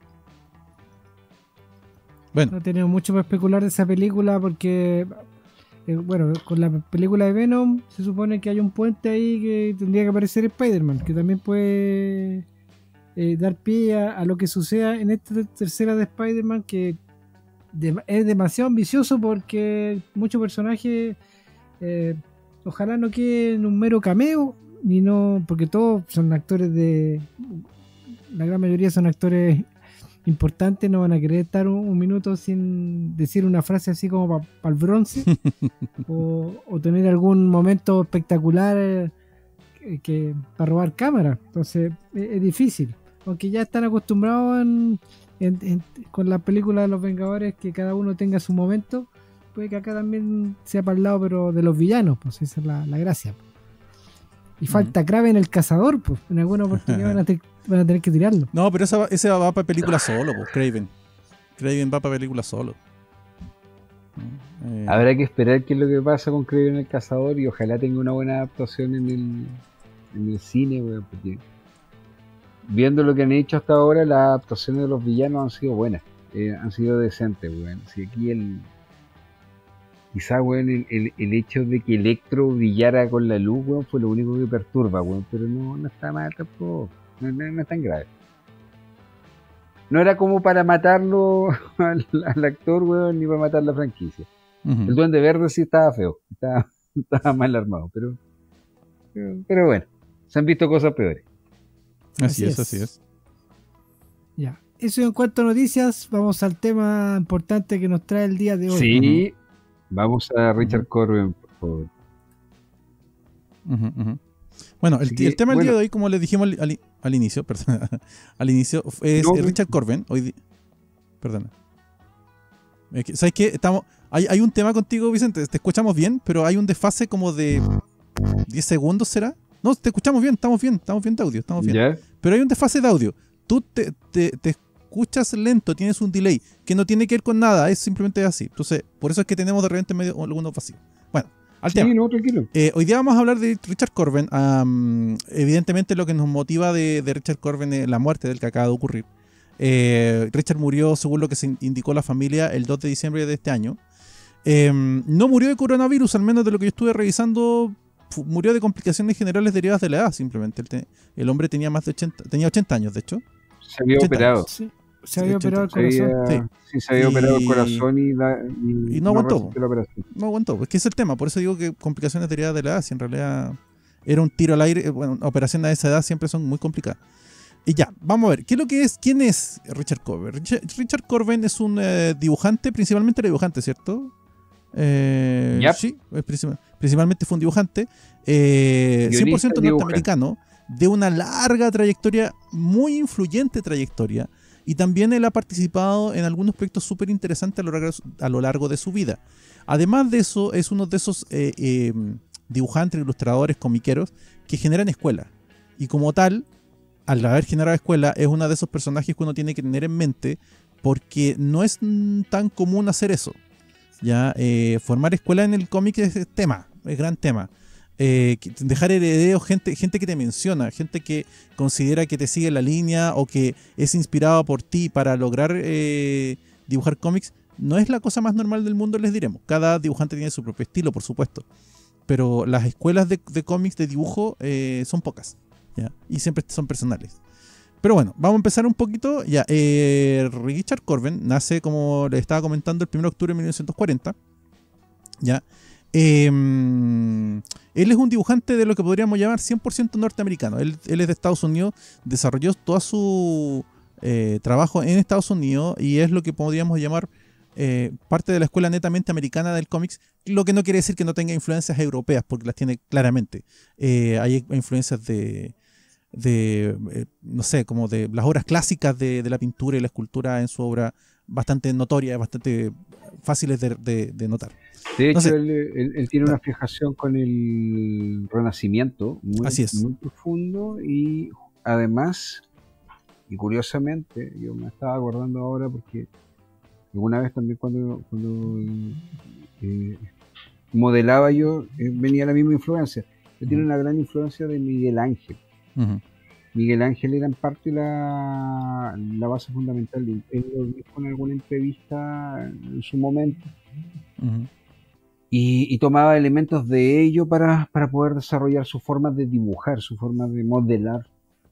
Bueno, No tenemos mucho para especular de esa película porque, bueno, con la película de Venom se supone que hay un puente ahí que tendría que aparecer Spider-Man, que también puede dar pie a lo que suceda en esta tercera de Spider-Man, que es demasiado ambicioso porque muchos personajes ojalá no queden un mero cameo, ni no, porque todos son actores la gran mayoría son actores importantes, no van a querer estar un minuto sin decir una frase así como para el bronce o tener algún momento espectacular para robar cámara. Entonces es difícil, aunque ya están acostumbrados con las películas de los Vengadores que cada uno tenga su momento. Puede que acá también sea para el lado pero de los villanos, pues esa es la gracia. Y falta Kraven el cazador, pues en alguna oportunidad van a tener que tirarlo. no, pero ese va para película solo, pues, Kraven. Kraven va para película solo. Habrá que esperar qué es lo que pasa con Kraven el Cazador y ojalá tenga una buena adaptación en el cine, weón, porque viendo lo que han hecho hasta ahora, las adaptaciones de los villanos han sido buenas, han sido decentes, weón. Si aquí quizá, weón, el hecho de que Electro brillara con la luz, weón, fue lo único que perturba, weón, pero no está mal tampoco, no es tan grave. No era como para matarlo al actor, weón, ni para matar la franquicia. Uh-huh. El Duende Verde sí estaba feo, estaba mal armado, pero bueno, se han visto cosas peores. Así es. Ya, eso en cuanto a noticias, vamos al tema importante que nos trae el día de hoy. Sí, vamos a Richard Corben, por favor. Bueno, el tema del día de hoy, como les dijimos al inicio, perdón, es Richard Corben. Perdón. ¿Sabes qué? Hay un tema contigo, Vicente, te escuchamos bien, pero hay un desfase como de 10 segundos, ¿será? No, te escuchamos bien, estamos bien de audio, estamos bien. ¿Ya? Pero hay un desfase de audio. Tú te escuchas lento, tienes un delay que no tiene que ver con nada, es simplemente así. Entonces, por eso es que tenemos de repente medio algunos vacíos. Bueno, al tema. No, tranquilo. Hoy día vamos a hablar de Richard Corben. Evidentemente lo que nos motiva de Richard Corben es la muerte del que acaba de ocurrir. Richard murió, según lo que se indicó la familia, el 2 de diciembre de este año. No murió de coronavirus, al menos de lo que yo estuve revisando. Murió de complicaciones generales derivadas de la edad, simplemente. El hombre tenía tenía 80 años, de hecho. Se había operado. Sí. Se había operado el corazón. Sí, se había operado el corazón y no aguantó. La operación. No aguantó. Es que es el tema. Por eso digo que complicaciones derivadas de la edad. Si en realidad era un tiro al aire. Bueno, operaciones de esa edad siempre son muy complicadas. Y ya, vamos a ver. ¿Quién es Richard Corben? Richard Corben es un dibujante, principalmente era dibujante, ¿cierto? Yep. Sí, principalmente fue un dibujante. 100% norteamericano, de una larga trayectoria, muy influyente trayectoria. Y también él ha participado en algunos proyectos súper interesantes a lo largo de su vida. Además de eso, es uno de esos dibujantes, ilustradores, comiqueros que generan escuelas. Y como tal, al haber generado escuela, es uno de esos personajes que uno tiene que tener en mente, porque no es tan común hacer eso. Ya formar escuela en el cómic es gran tema. Dejar herederos, gente que te menciona, gente que considera que te sigue la línea o que es inspirado por ti para lograr dibujar cómics, no es la cosa más normal del mundo, les diremos. Cada dibujante tiene su propio estilo, por supuesto, pero las escuelas de cómics de dibujo son pocas, ¿ya? Y siempre son personales. Pero bueno, vamos a empezar un poquito. Ya, Richard Corben nace, como les estaba comentando, el 1 de octubre de 1940. ¿Ya? Él es un dibujante de lo que podríamos llamar 100% norteamericano. Él es de Estados Unidos, desarrolló todo su trabajo en Estados Unidos y es lo que podríamos llamar parte de la escuela netamente americana del cómics, lo que no quiere decir que no tenga influencias europeas, porque las tiene claramente. Hay influencias no sé, como de las obras clásicas de la pintura y la escultura en su obra, bastante notorias, bastante fáciles de notar. De hecho, él tiene una fijación con el Renacimiento muy profundo, y además, y curiosamente, yo me estaba acordando ahora porque alguna vez también cuando modelaba yo, venía la misma influencia. Él tiene una gran influencia de Miguel Ángel. Uh-huh. Miguel Ángel era en parte la base fundamental. Él lo dijo en alguna entrevista en su momento. Uh-huh. Y tomaba elementos de ello para poder desarrollar su forma de dibujar, su forma de modelar.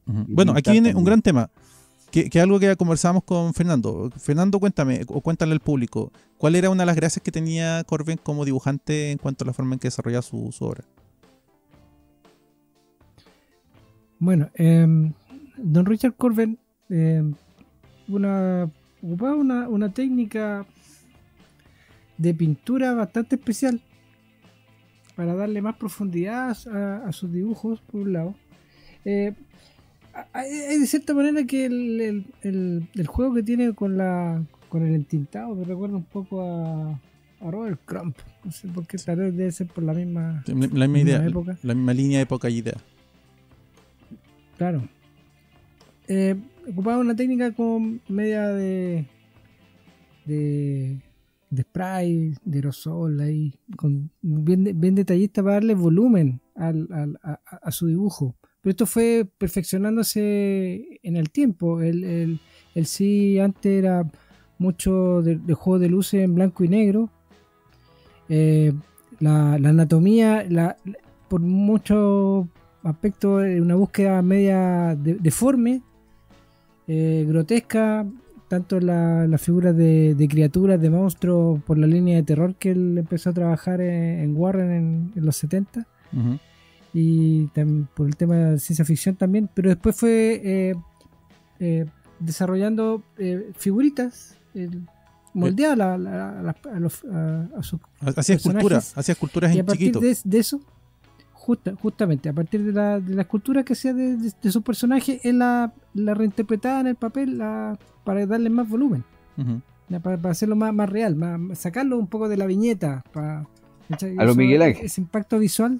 Uh-huh. Bueno, aquí viene un gran tema, que es algo que conversábamos con Fernando. Fernando, cuéntame, o cuéntale al público, ¿cuál era una de las gracias que tenía Corben como dibujante en cuanto a la forma en que desarrollaba su obra? Bueno, don Richard Corben ocupaba una técnica de pintura bastante especial para darle más profundidad a sus dibujos, por un lado. Hay de cierta manera que el juego que tiene con el entintado me recuerda un poco a Robert Crumb. No sé por qué, tal vez debe ser por la misma idea, época. La misma línea de época y idea. Claro. Ocupaba una técnica como media de spray, de aerosol ahí, bien detallista para darle volumen a su dibujo. Pero esto fue perfeccionándose en el tiempo. El sí antes era mucho de juego de luces en blanco y negro. La anatomía, por muchos aspectos, una búsqueda media deforme, grotesca, tanto las figuras de criaturas, de monstruos, por la línea de terror que él empezó a trabajar en Warren en los 70. Uh-huh. Y por el tema de ciencia ficción también, pero después fue desarrollando figuritas moldeadas a sus hacía esculturas en chiquito. Y a partir de eso, justamente, a partir de la escultura que hacía de sus personajes, él la reinterpretaba en el papel para darle más volumen. Uh-huh. Para hacerlo más real, sacarlo un poco de la viñeta. A lo Miguel Ángel. Ese impacto visual.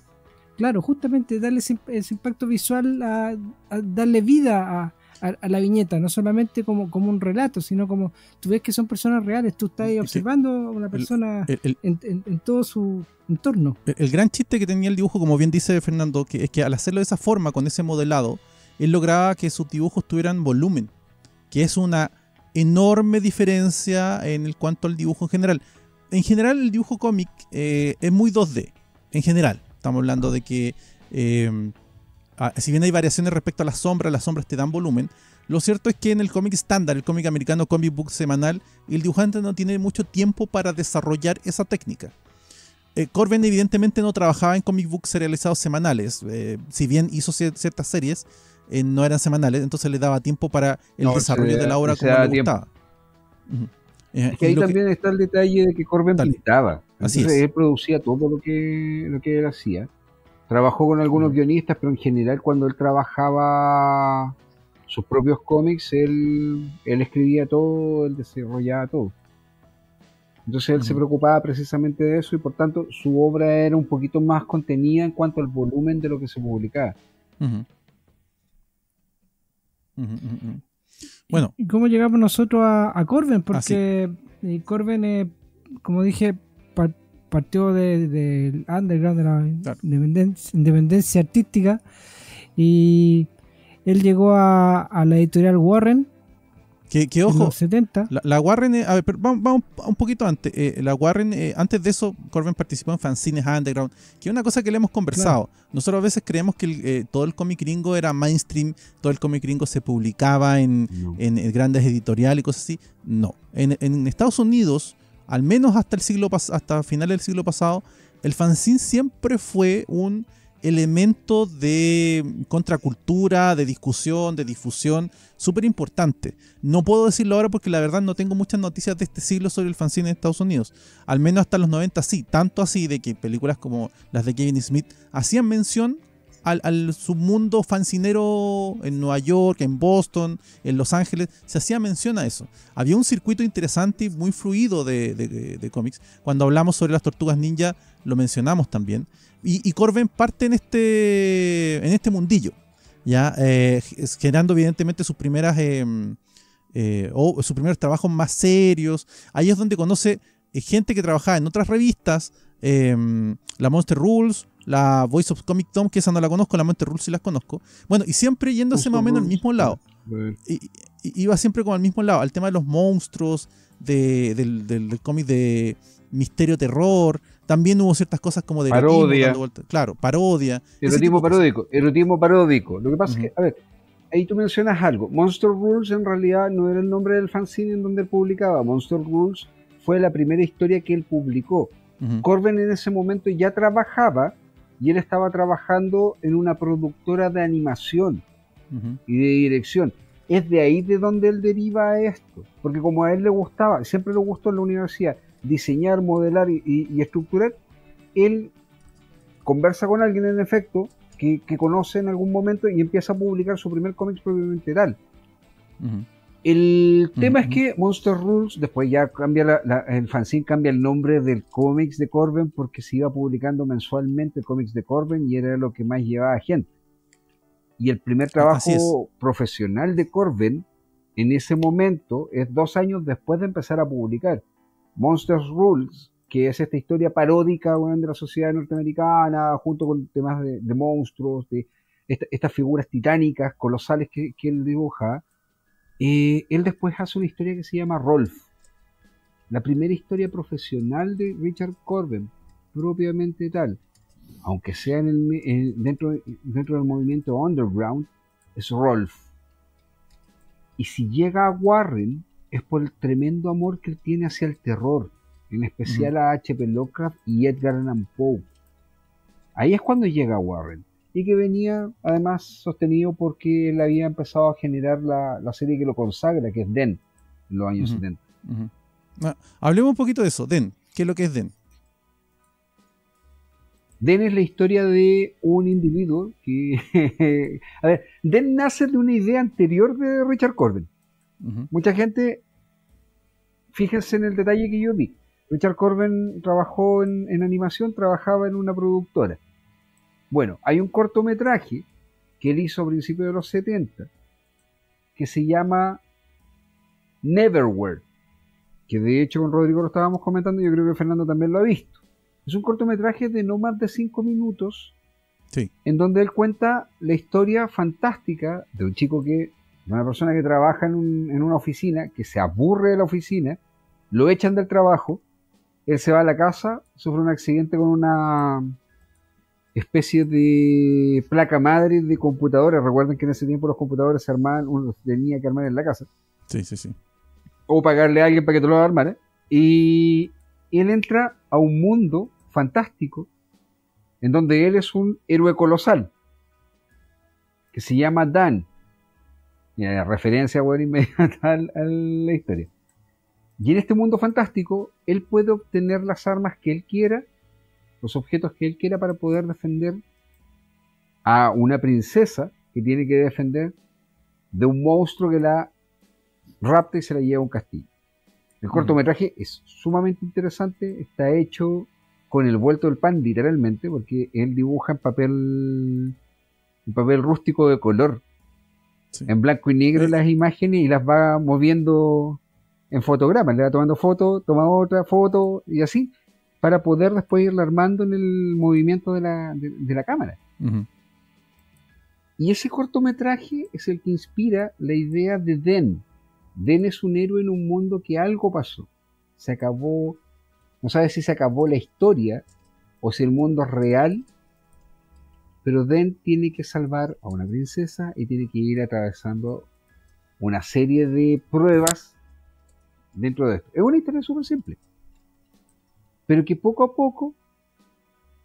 Claro, justamente darle ese impacto visual, a darle vida a la viñeta, no solamente como un relato, sino como tú ves que son personas reales, tú estás observando a una persona en todo su entorno. El gran chiste que tenía el dibujo, como bien dice Fernando, es que al hacerlo de esa forma, con ese modelado, él lograba que sus dibujos tuvieran volumen, que es una enorme diferencia en cuanto al dibujo en general. En general, el dibujo cómic es muy 2D, en general. Estamos hablando de que si bien hay variaciones respecto a las sombras te dan volumen. Lo cierto es que en el cómic estándar, el cómic americano, comic book semanal, el dibujante no tiene mucho tiempo para desarrollar esa técnica. Corben evidentemente no trabajaba en comic books serializados semanales. Si bien hizo ciertas series, no eran semanales, entonces le daba tiempo para el desarrollo de la obra como le gustaba. Es que ahí también está el detalle de que Corben pintaba. Así Entonces es. él producía todo lo que él hacía. Trabajó con algunos guionistas, pero en general cuando él trabajaba sus propios cómics, él escribía todo, él desarrollaba todo. Entonces él se preocupaba precisamente de eso y por tanto su obra era un poquito más contenida en cuanto al volumen de lo que se publicaba. Bueno. ¿Y cómo llegamos nosotros a Corben? Porque Corben, como dije, partió del underground, de la independencia artística, y él llegó a la editorial Warren. Que ojo, en los 70. La Warren, a ver, vamos un poquito antes. La Warren, antes de eso, Corben participó en fanzines underground, que es una cosa que le hemos conversado. Claro. Nosotros a veces creemos que todo el cómic gringo era mainstream, todo el cómic gringo se publicaba en grandes editoriales y cosas así. No. En Estados Unidos, al menos hasta finales del siglo pasado, el fanzine siempre fue un elemento de contracultura, de discusión, de difusión, súper importante. No puedo decirlo ahora porque la verdad no tengo muchas noticias de este siglo sobre el fanzine en Estados Unidos. Al menos hasta los 90 sí, tanto así de que películas como las de Kevin Smith hacían mención al submundo fancinero en Nueva York, en Boston, en Los Ángeles, se hacía mención a eso. Había un circuito interesante y muy fluido de cómics. Cuando hablamos sobre las Tortugas Ninja, lo mencionamos también. Y Corben parte en este mundillo, ya generando evidentemente sus primeros trabajos más serios. Ahí es donde conoce gente que trabajaba en otras revistas, la Monster Rules, la Voice of Comic Tom, que esa no la conozco, la Monster Rules sí las conozco. Bueno, y siempre yéndose más o menos al mismo lado. Iba siempre como al mismo lado, al tema de los monstruos, del cómic de misterio terror. También hubo ciertas cosas como de parodia. Claro, parodia. Erotismo paródico. Lo que pasa es que, a ver, ahí tú mencionas algo. Monster Rules en realidad no era el nombre del fanzine en donde él publicaba. Monster Rules fue la primera historia que él publicó. Corben en ese momento ya trabajaba y él estaba trabajando en una productora de animación y de dirección. Es de ahí de donde él deriva esto. Porque como a él le gustaba, siempre le gustó en la universidad, diseñar, modelar y estructurar, él conversa con alguien en efecto que conoce en algún momento y empieza a publicar su primer cómic propiamente tal. El tema es que Monster Rules después ya cambia el fanzine, cambia el nombre del cómics de Corben porque se iba publicando mensualmente el cómics de Corben y era lo que más llevaba gente. Y el primer trabajo profesional de Corben en ese momento es 2 años después de empezar a publicar Monster Rules, que es esta historia paródica de la sociedad norteamericana, junto con temas de monstruos, de estas figuras titánicas, colosales que él dibuja. Él después hace una historia que se llama Rolf, la primera historia profesional de Richard Corben, propiamente tal. Aunque sea dentro del movimiento underground, es Rolf. Y si llega a Warren, es por el tremendo amor que él tiene hacia el terror, en especial a H.P. Lovecraft y Edgar Allan Poe. Ahí es cuando llega a Warren, y que venía además sostenido porque él había empezado a generar la serie que lo consagra, que es Den, en los años 70. Hablemos un poquito de eso. Den, ¿qué es lo que es Den? Den es la historia de un individuo que... a ver, Den nace de una idea anterior de Richard Corben. Mucha gente, fíjense en el detalle que yo vi. Richard Corben trabajó en animación, trabajaba en una productora. Bueno, hay un cortometraje que él hizo a principios de los 70 que se llama Neverwhere, que de hecho con Rodrigo lo estábamos comentando y yo creo que Fernando también lo ha visto. Es un cortometraje de no más de 5 minutos en donde él cuenta la historia fantástica de un chico de una persona que trabaja en una oficina, que se aburre de la oficina, lo echan del trabajo, él se va a la casa, sufre un accidente con una especie de placa madre de computadores. Recuerden que en ese tiempo los computadores se armaban, uno los tenía que armar en la casa. Sí, sí, sí. O pagarle a alguien para que te lo armara. Y él entra a un mundo fantástico en donde él es un héroe colosal que se llama Dan. Y la referencia, bueno, inmediata a la historia. Y en este mundo fantástico, él puede obtener las armas que él quiera, los objetos que él quiera, para poder defender a una princesa que tiene que defender de un monstruo que la rapta y se la lleva a un castillo. El cortometraje es sumamente interesante, está hecho con el vuelto del pan, literalmente, porque él dibuja en papel rústico de color, sí, en blanco y negro las imágenes, y las va moviendo en fotogramas, le va tomando foto, toma otra foto y así, para poder después irla armando en el movimiento de la cámara. Y ese cortometraje es el que inspira la idea de Den. Den es un héroe en un mundo que algo pasó. Se acabó, no sabe si se acabó la historia o si el mundo es real, pero Den tiene que salvar a una princesa y tiene que ir atravesando una serie de pruebas dentro de esto. Es una historia súper simple, pero que poco a poco,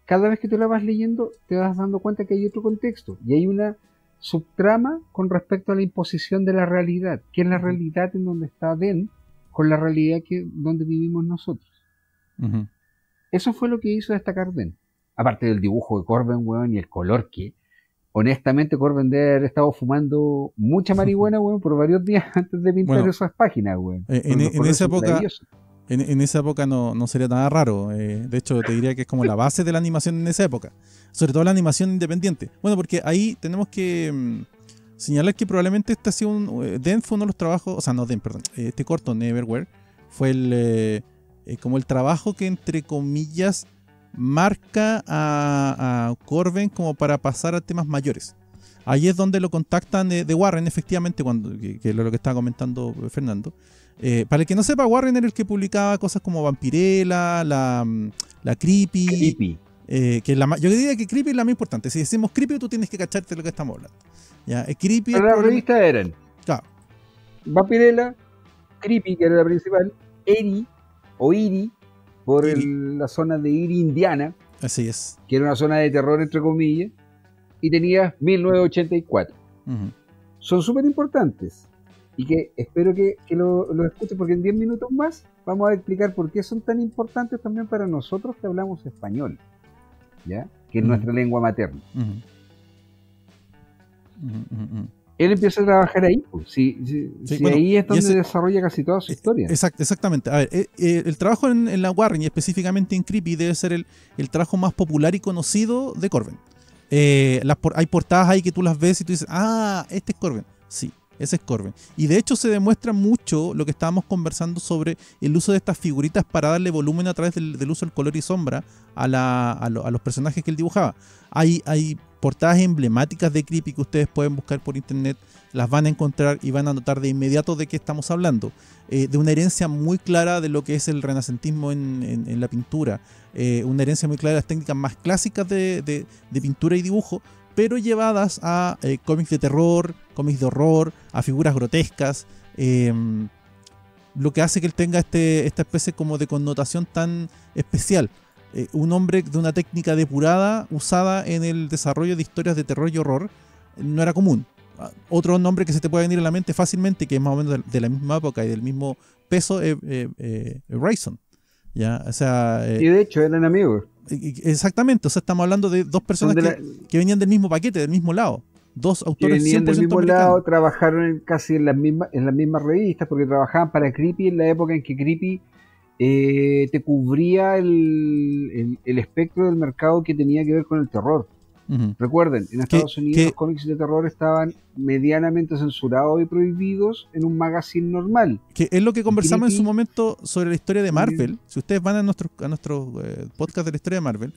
cada vez que tú la vas leyendo, te vas dando cuenta que hay otro contexto y hay una subtrama con respecto a la imposición de la realidad, que es la realidad en donde está Den con la realidad donde vivimos nosotros. Eso fue lo que hizo destacar Den. Aparte del dibujo de Corben, weón, y el color que, honestamente, Corben debe haber estado fumando mucha marihuana, weón, por varios días antes de pintar esas páginas, weón. En esa época no sería nada raro. De hecho, te diría que es como la base de la animación en esa época. Sobre todo la animación independiente. Bueno, porque ahí tenemos que señalar que probablemente este ha sido Den fue uno de los trabajos, o sea, no Den, perdón. Este corto, Neverwhere, fue como el trabajo que, entre comillas, marca a Corben como para pasar a temas mayores. Ahí es donde lo contactan de Warren, efectivamente, que es lo que estaba comentando Fernando. Para el que no sepa, Warren era el que publicaba cosas como Vampirella, la Creepy. Yo diría que Creepy es la más importante. Si decimos Creepy, tú tienes que cacharte de lo que estamos hablando. ¿Ya? Creepy. Pero las revistas eran Vampirella, Creepy, que era la principal, Eri o Iri, por la zona de Erie, Indiana. Así es. Que era una zona de terror, entre comillas, y tenía 1984. Son súper importantes. Y que espero que lo escuchen, porque en 10 minutos más vamos a explicar por qué son tan importantes también para nosotros que hablamos español, ¿ya? Que es nuestra lengua materna. Él empieza a trabajar ahí, pues. Bueno, ahí es donde desarrolla casi toda su historia. Exactamente. A ver, el trabajo en la Warren, y específicamente en Creepy, debe ser el trabajo más popular y conocido de Corben. Hay portadas ahí que tú las ves y tú dices, este es Corben. Sí, ese es Corben. Y de hecho se demuestra mucho lo que estábamos conversando sobre el uso de estas figuritas para darle volumen a través del uso del color y sombra a los personajes que él dibujaba. Hay portadas emblemáticas de Creepy que ustedes pueden buscar por internet, las van a encontrar y van a notar de inmediato de qué estamos hablando. De una herencia muy clara de lo que es el renacentismo en la pintura, una herencia muy clara de las técnicas más clásicas de pintura y dibujo, pero llevadas a cómics de terror, cómics de horror, a figuras grotescas, lo que hace que él tenga esta especie como de connotación tan especial. Un hombre de una técnica depurada usada en el desarrollo de historias de terror y horror no era común. Otro nombre que se te puede venir a la mente fácilmente, que es más o menos de la misma época y del mismo peso, es Rayson. ¿Ya? O sea, y de hecho eran amigos. Exactamente, o sea, estamos hablando de dos personas que venían del mismo paquete, del mismo lado. Dos autores que venían del mismo lado, trabajaron casi en las mismas revistas, porque trabajaban para Creepy en la época en que Creepy te cubría el espectro del mercado que tenía que ver con el terror. Recuerden, en Estados Unidos los cómics de terror estaban medianamente censurados y prohibidos en un magazine normal. Que es lo que conversamos en su momento sobre la historia de Marvel. Si ustedes van a nuestro podcast de la historia de Marvel,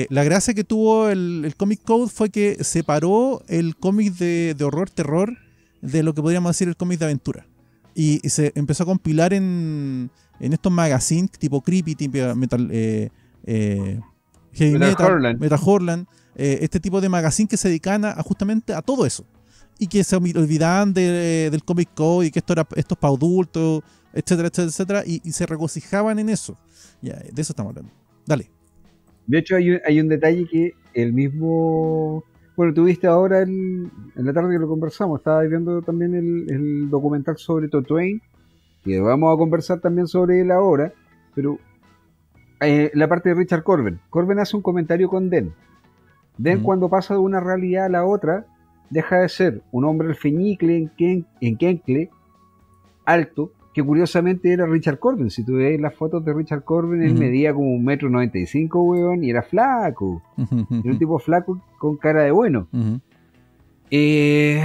la gracia que tuvo el Comic Code fue que separó el cómic de horror, terror, de lo que podríamos decir el cómic de aventura. Y se empezó a compilar en estos magazines tipo Creepy, tipo Heavy Metal Metal, Hurlant. Metal Hurlant, este tipo de magazine que se dedican justamente a todo eso. Y que se olvidaban del Comic Code y que esto es para adultos, etcétera, etcétera, etcétera, y se regocijaban en eso. Ya, de eso estamos hablando. Dale. De hecho, hay un detalle que el mismo... Bueno, tuviste ahora en la tarde que lo conversamos, estaba viendo también el documental sobre Todd Twain, que vamos a conversar también sobre él ahora, pero la parte de Richard Corben. Corben hace un comentario con Den. Den, cuando pasa de una realidad a la otra, deja de ser un hombre alfeñicle en Kenkle, alto, que curiosamente era Richard Corben. Si tú ves las fotos de Richard Corben, él medía como 1,95 m, weón, y era flaco. Era un tipo flaco con cara de bueno. Y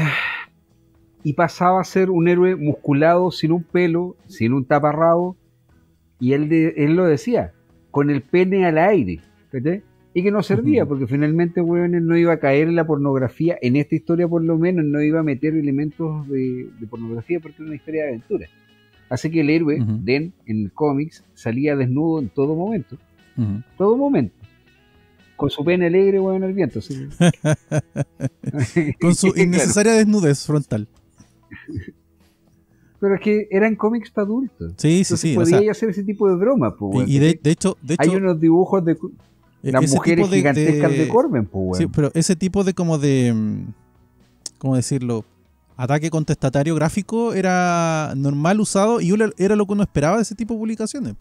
pasaba a ser un héroe musculado, sin un pelo, sin un taparrabo, y él lo decía, con el pene al aire, ¿verdad? Y que no servía, porque finalmente, weón, él no iba a caer en la pornografía, en esta historia por lo menos, no iba a meter elementos de pornografía, porque era una historia de aventura. Así que el héroe, Den, en el cómics, salía desnudo en todo momento. Todo momento. Con su pene alegre, weón, al viento. ¿Sí? Con su innecesaria desnudez frontal. Pero es que eran cómics para adultos. Sí, entonces sí, sí. podía hacer ese tipo de bromas, pues, weón. Y de hecho, hay unos dibujos de las mujeres gigantescas de Corben, pues, weón. Sí, pero ese tipo de ¿cómo decirlo? Ataque contestatario gráfico era normal usado y era lo que uno esperaba de ese tipo de publicaciones.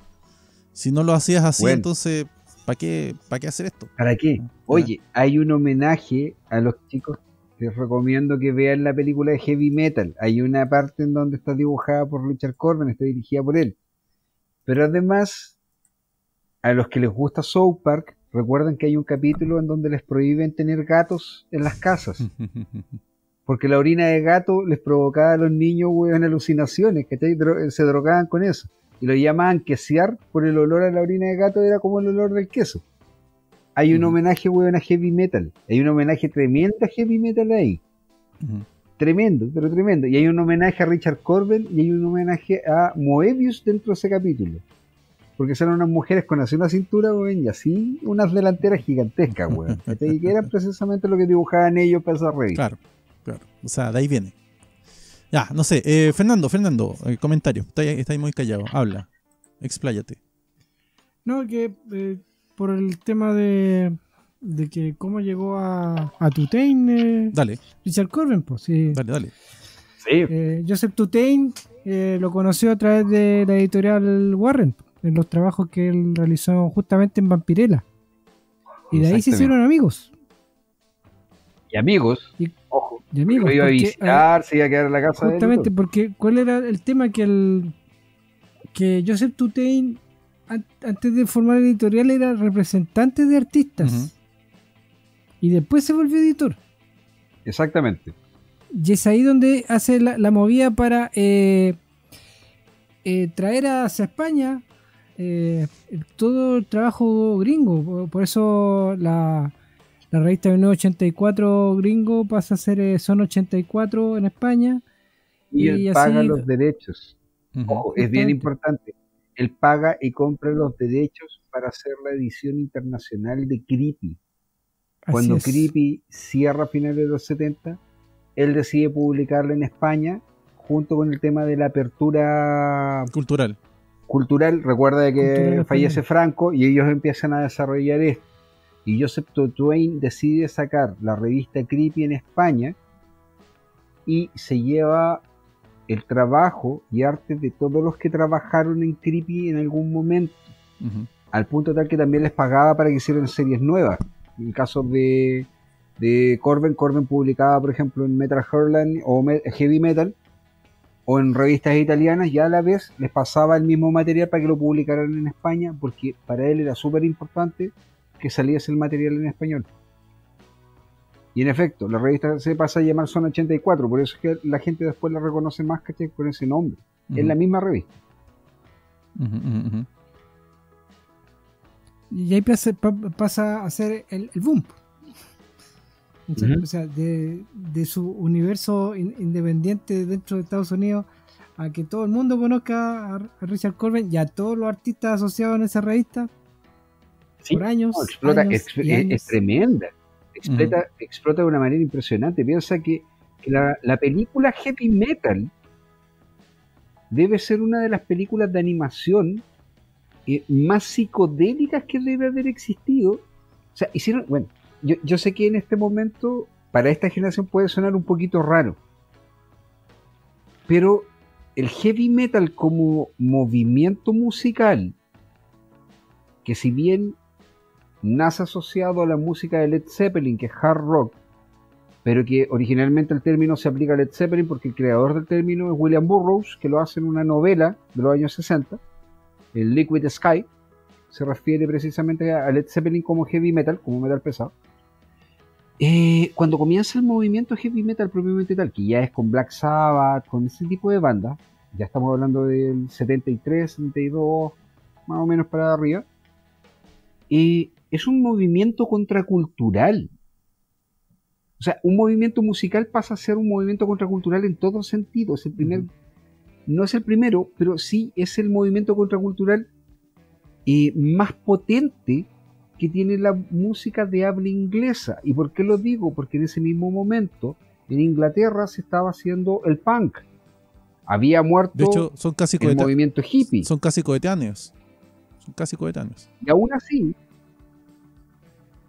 Si no lo hacías así, bueno, entonces, ¿para qué hacer esto? ¿Para qué? Oye, hay un homenaje a los chicos. Les recomiendo que vean la película de Heavy Metal. Hay una parte en donde está dibujada por Richard Corben, está dirigida por él. Pero además, a los que les gusta South Park, recuerden que hay un capítulo en donde les prohíben tener gatos en las casas. Porque la orina de gato les provocaba a los niños, weón, alucinaciones, que se drogaban con eso. Y lo llamaban quesear por el olor a la orina de gato, era como el olor del queso. Hay un homenaje, weón, a Heavy Metal. Hay un homenaje tremendo a Heavy Metal ahí. Tremendo, pero tremendo. Y hay un homenaje a Richard Corben y hay un homenaje a Moebius dentro de ese capítulo. Porque son unas mujeres con así una cintura, weón, y así unas delanteras gigantescas, weón. Y que eran precisamente lo que dibujaban ellos para esa revista. Claro. Claro, o sea, de ahí viene. Ya, no sé, Fernando, comentario. Está ahí muy callado. Habla, expláyate. No, que por el tema de que cómo llegó a Tutain, dale. Richard Corben, pues sí. Dale. Sí. Joseph Tutain lo conoció a través de la editorial Warren, en los trabajos que él realizó justamente en Vampirella. Y de ahí se hicieron amigos. Y amigos, ojo, y amigos, lo iba a visitar, se iba a quedar en la casa de él. Justamente porque, ¿cuál era el tema? Que Joseph Tutain, antes de formar la editorial, era representante de artistas. Y después se volvió editor. Exactamente. Y es ahí donde hace la movida para traer hacia España todo el trabajo gringo. Por eso la revista de 1984 gringo pasa a ser Son 84 en España. Y él paga los derechos. Ojo, es bien importante. Él paga y compra los derechos para hacer la edición internacional de Creepy. Cuando Creepy cierra a finales de los 70, él decide publicarla en España junto con el tema de la apertura cultural. Recuerda que fallece Franco y ellos empiezan a desarrollar esto. Y Joseph Twain decide sacar la revista Creepy en España y se lleva el trabajo y arte de todos los que trabajaron en Creepy en algún momento, al punto tal que también les pagaba para que hicieran series nuevas. En el caso de Corben publicaba, por ejemplo, en Metal Hurlant o Heavy Metal, o en revistas italianas, ya a la vez les pasaba el mismo material para que lo publicaran en España, porque para él era súper importante que saliese el material en español. Y en efecto, la revista se pasa a llamar Son 84, por eso es que la gente después la reconoce más, ¿cachai? Con ese nombre. Es la misma revista. Y ahí pasa a ser el boom. O sea, de su universo independiente dentro de Estados Unidos, a que todo el mundo conozca a Richard Corben y a todos los artistas asociados en esa revista, Sí, por años, no, explota, años y años. es tremenda. Explota de una manera impresionante. Piensa que la película Heavy Metal debe ser una de las películas de animación más psicodélicas que debe haber existido. O sea, hicieron, bueno, yo sé que en este momento, para esta generación puede sonar un poquito raro, pero el heavy metal como movimiento musical, que si bien nace asociado a la música de Led Zeppelin, que es hard rock, pero que originalmente el término se aplica a Led Zeppelin porque el creador del término es William Burroughs, que lo hace en una novela de los años 60, el Liquid Sky, se refiere precisamente a Led Zeppelin como heavy metal, como metal pesado. Cuando comienza el movimiento heavy metal propiamente tal, que ya es con Black Sabbath, con ese tipo de bandas, ya estamos hablando del 73, 72, más o menos para arriba, es un movimiento contracultural. O sea, un movimiento musical pasa a ser un movimiento contracultural en todo sentido. Es el primer, no es el primero, pero sí es el movimiento contracultural más potente que tiene la música de habla inglesa. ¿Y por qué lo digo? Porque en ese mismo momento en Inglaterra se estaba haciendo el punk. Había muerto, de hecho, son casi el movimiento hippie. Son casi coetáneos. Son casi coetáneos. Y aún así,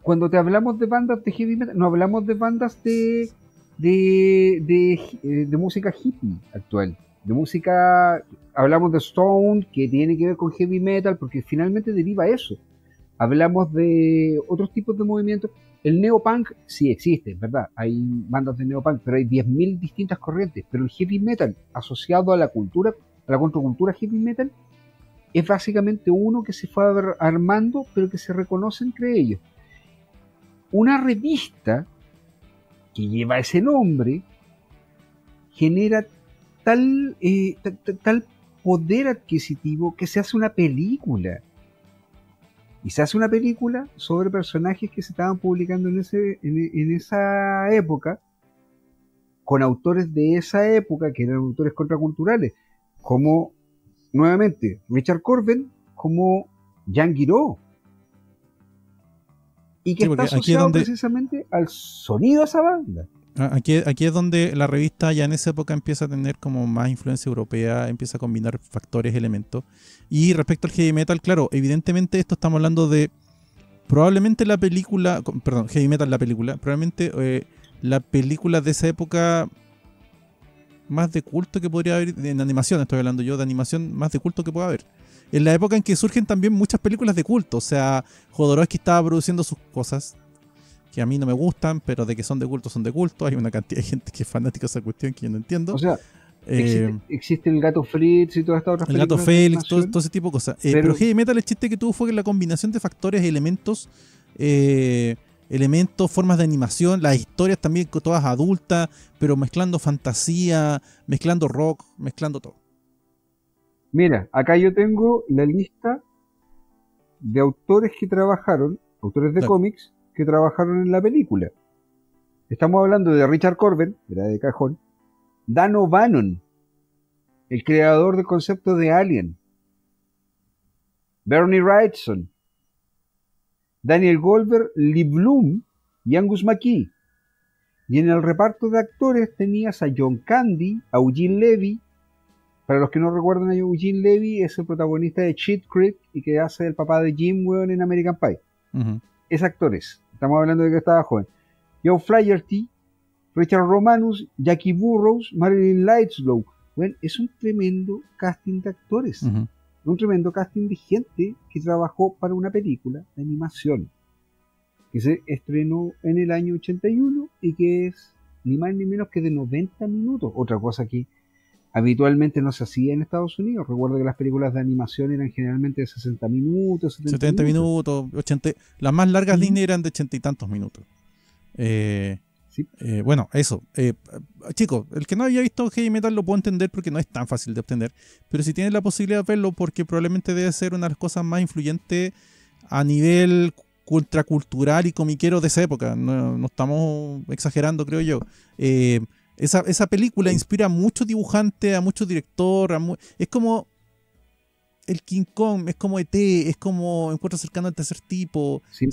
cuando te hablamos de bandas de heavy metal, no hablamos de bandas de música hippie actual. De música, hablamos de Stone, que tiene que ver con heavy metal, porque finalmente deriva eso. Hablamos de otros tipos de movimientos. El neopunk sí existe, ¿verdad? Hay bandas de neopunk, pero hay 10.000 distintas corrientes. Pero el heavy metal asociado a la cultura, a la contracultura heavy metal, es básicamente uno que se fue armando, pero que se reconoce entre ellos. Una revista que lleva ese nombre genera tal poder adquisitivo que se hace una película. Y se hace una película sobre personajes que se estaban publicando en esa época, con autores de esa época que eran autores contraculturales, como, nuevamente, Richard Corben, como Jean Guiraud. Y que está asociado precisamente al sonido de esa banda. Aquí es donde la revista ya en esa época empieza a tener como más influencia europea, empieza a combinar factores, elementos. Y respecto al heavy metal, claro, evidentemente esto estamos hablando de probablemente la película, perdón, heavy metal la película, probablemente la película de esa época más de culto que podría haber, en animación estoy hablando yo, de animación más de culto que pueda haber. En la época en que surgen también muchas películas de culto, o sea, Jodorowsky estaba produciendo sus cosas, que a mí no me gustan, pero de que son de culto, hay una cantidad de gente que es fanática de esa cuestión que yo no entiendo. O sea, existe el Gato Fritz y todas estas otras películas. El Gato Félix, todo ese tipo de cosas. Pero Heavy Metal, el chiste que tuvo fue que la combinación de factores, elementos, formas de animación, las historias también todas adultas, pero mezclando fantasía, mezclando rock, mezclando todo. Mira, acá yo tengo la lista de autores que trabajaron, autores de cómics, que trabajaron en la película. Estamos hablando de Richard Corben, era de cajón, Dan O'Bannon, el creador del concepto de Alien, Bernie Wrightson, Daniel Goldberg, Lee Bloom y Angus McKee. Y en el reparto de actores tenías a John Candy, a Eugene Levy. Para los que no recuerdan, a Eugene Levy es el protagonista de Cheat Creek y que hace el papá de Jim Weon en American Pie. Es actores. Estamos hablando de que estaba joven. Joe Flaherty, Richard Romanus, Jackie Burroughs, Marilyn Lightslow. Bueno, es un tremendo casting de actores. Un tremendo casting de gente que trabajó para una película de animación que se estrenó en el año 81 y que es ni más ni menos que de 90 minutos. Otra cosa que habitualmente no se hacía en Estados Unidos. Recuerdo que las películas de animación eran generalmente de 60 minutos, 70 minutos, 80. Las más largas líneas eran de 80 y tantos minutos. Sí. Bueno, eso. Chicos, el que no había visto Heavy Metal lo puedo entender porque no es tan fácil de obtener. Pero si tienes la posibilidad de verlo, porque probablemente debe ser una de las cosas más influyentes a nivel contracultural y comiquero de esa época. No estamos exagerando, creo yo. Esa película inspira a muchos dibujantes, a muchos directores. Es como el King Kong, es como ET, es como Encuentro cercano al tercer tipo. Sí,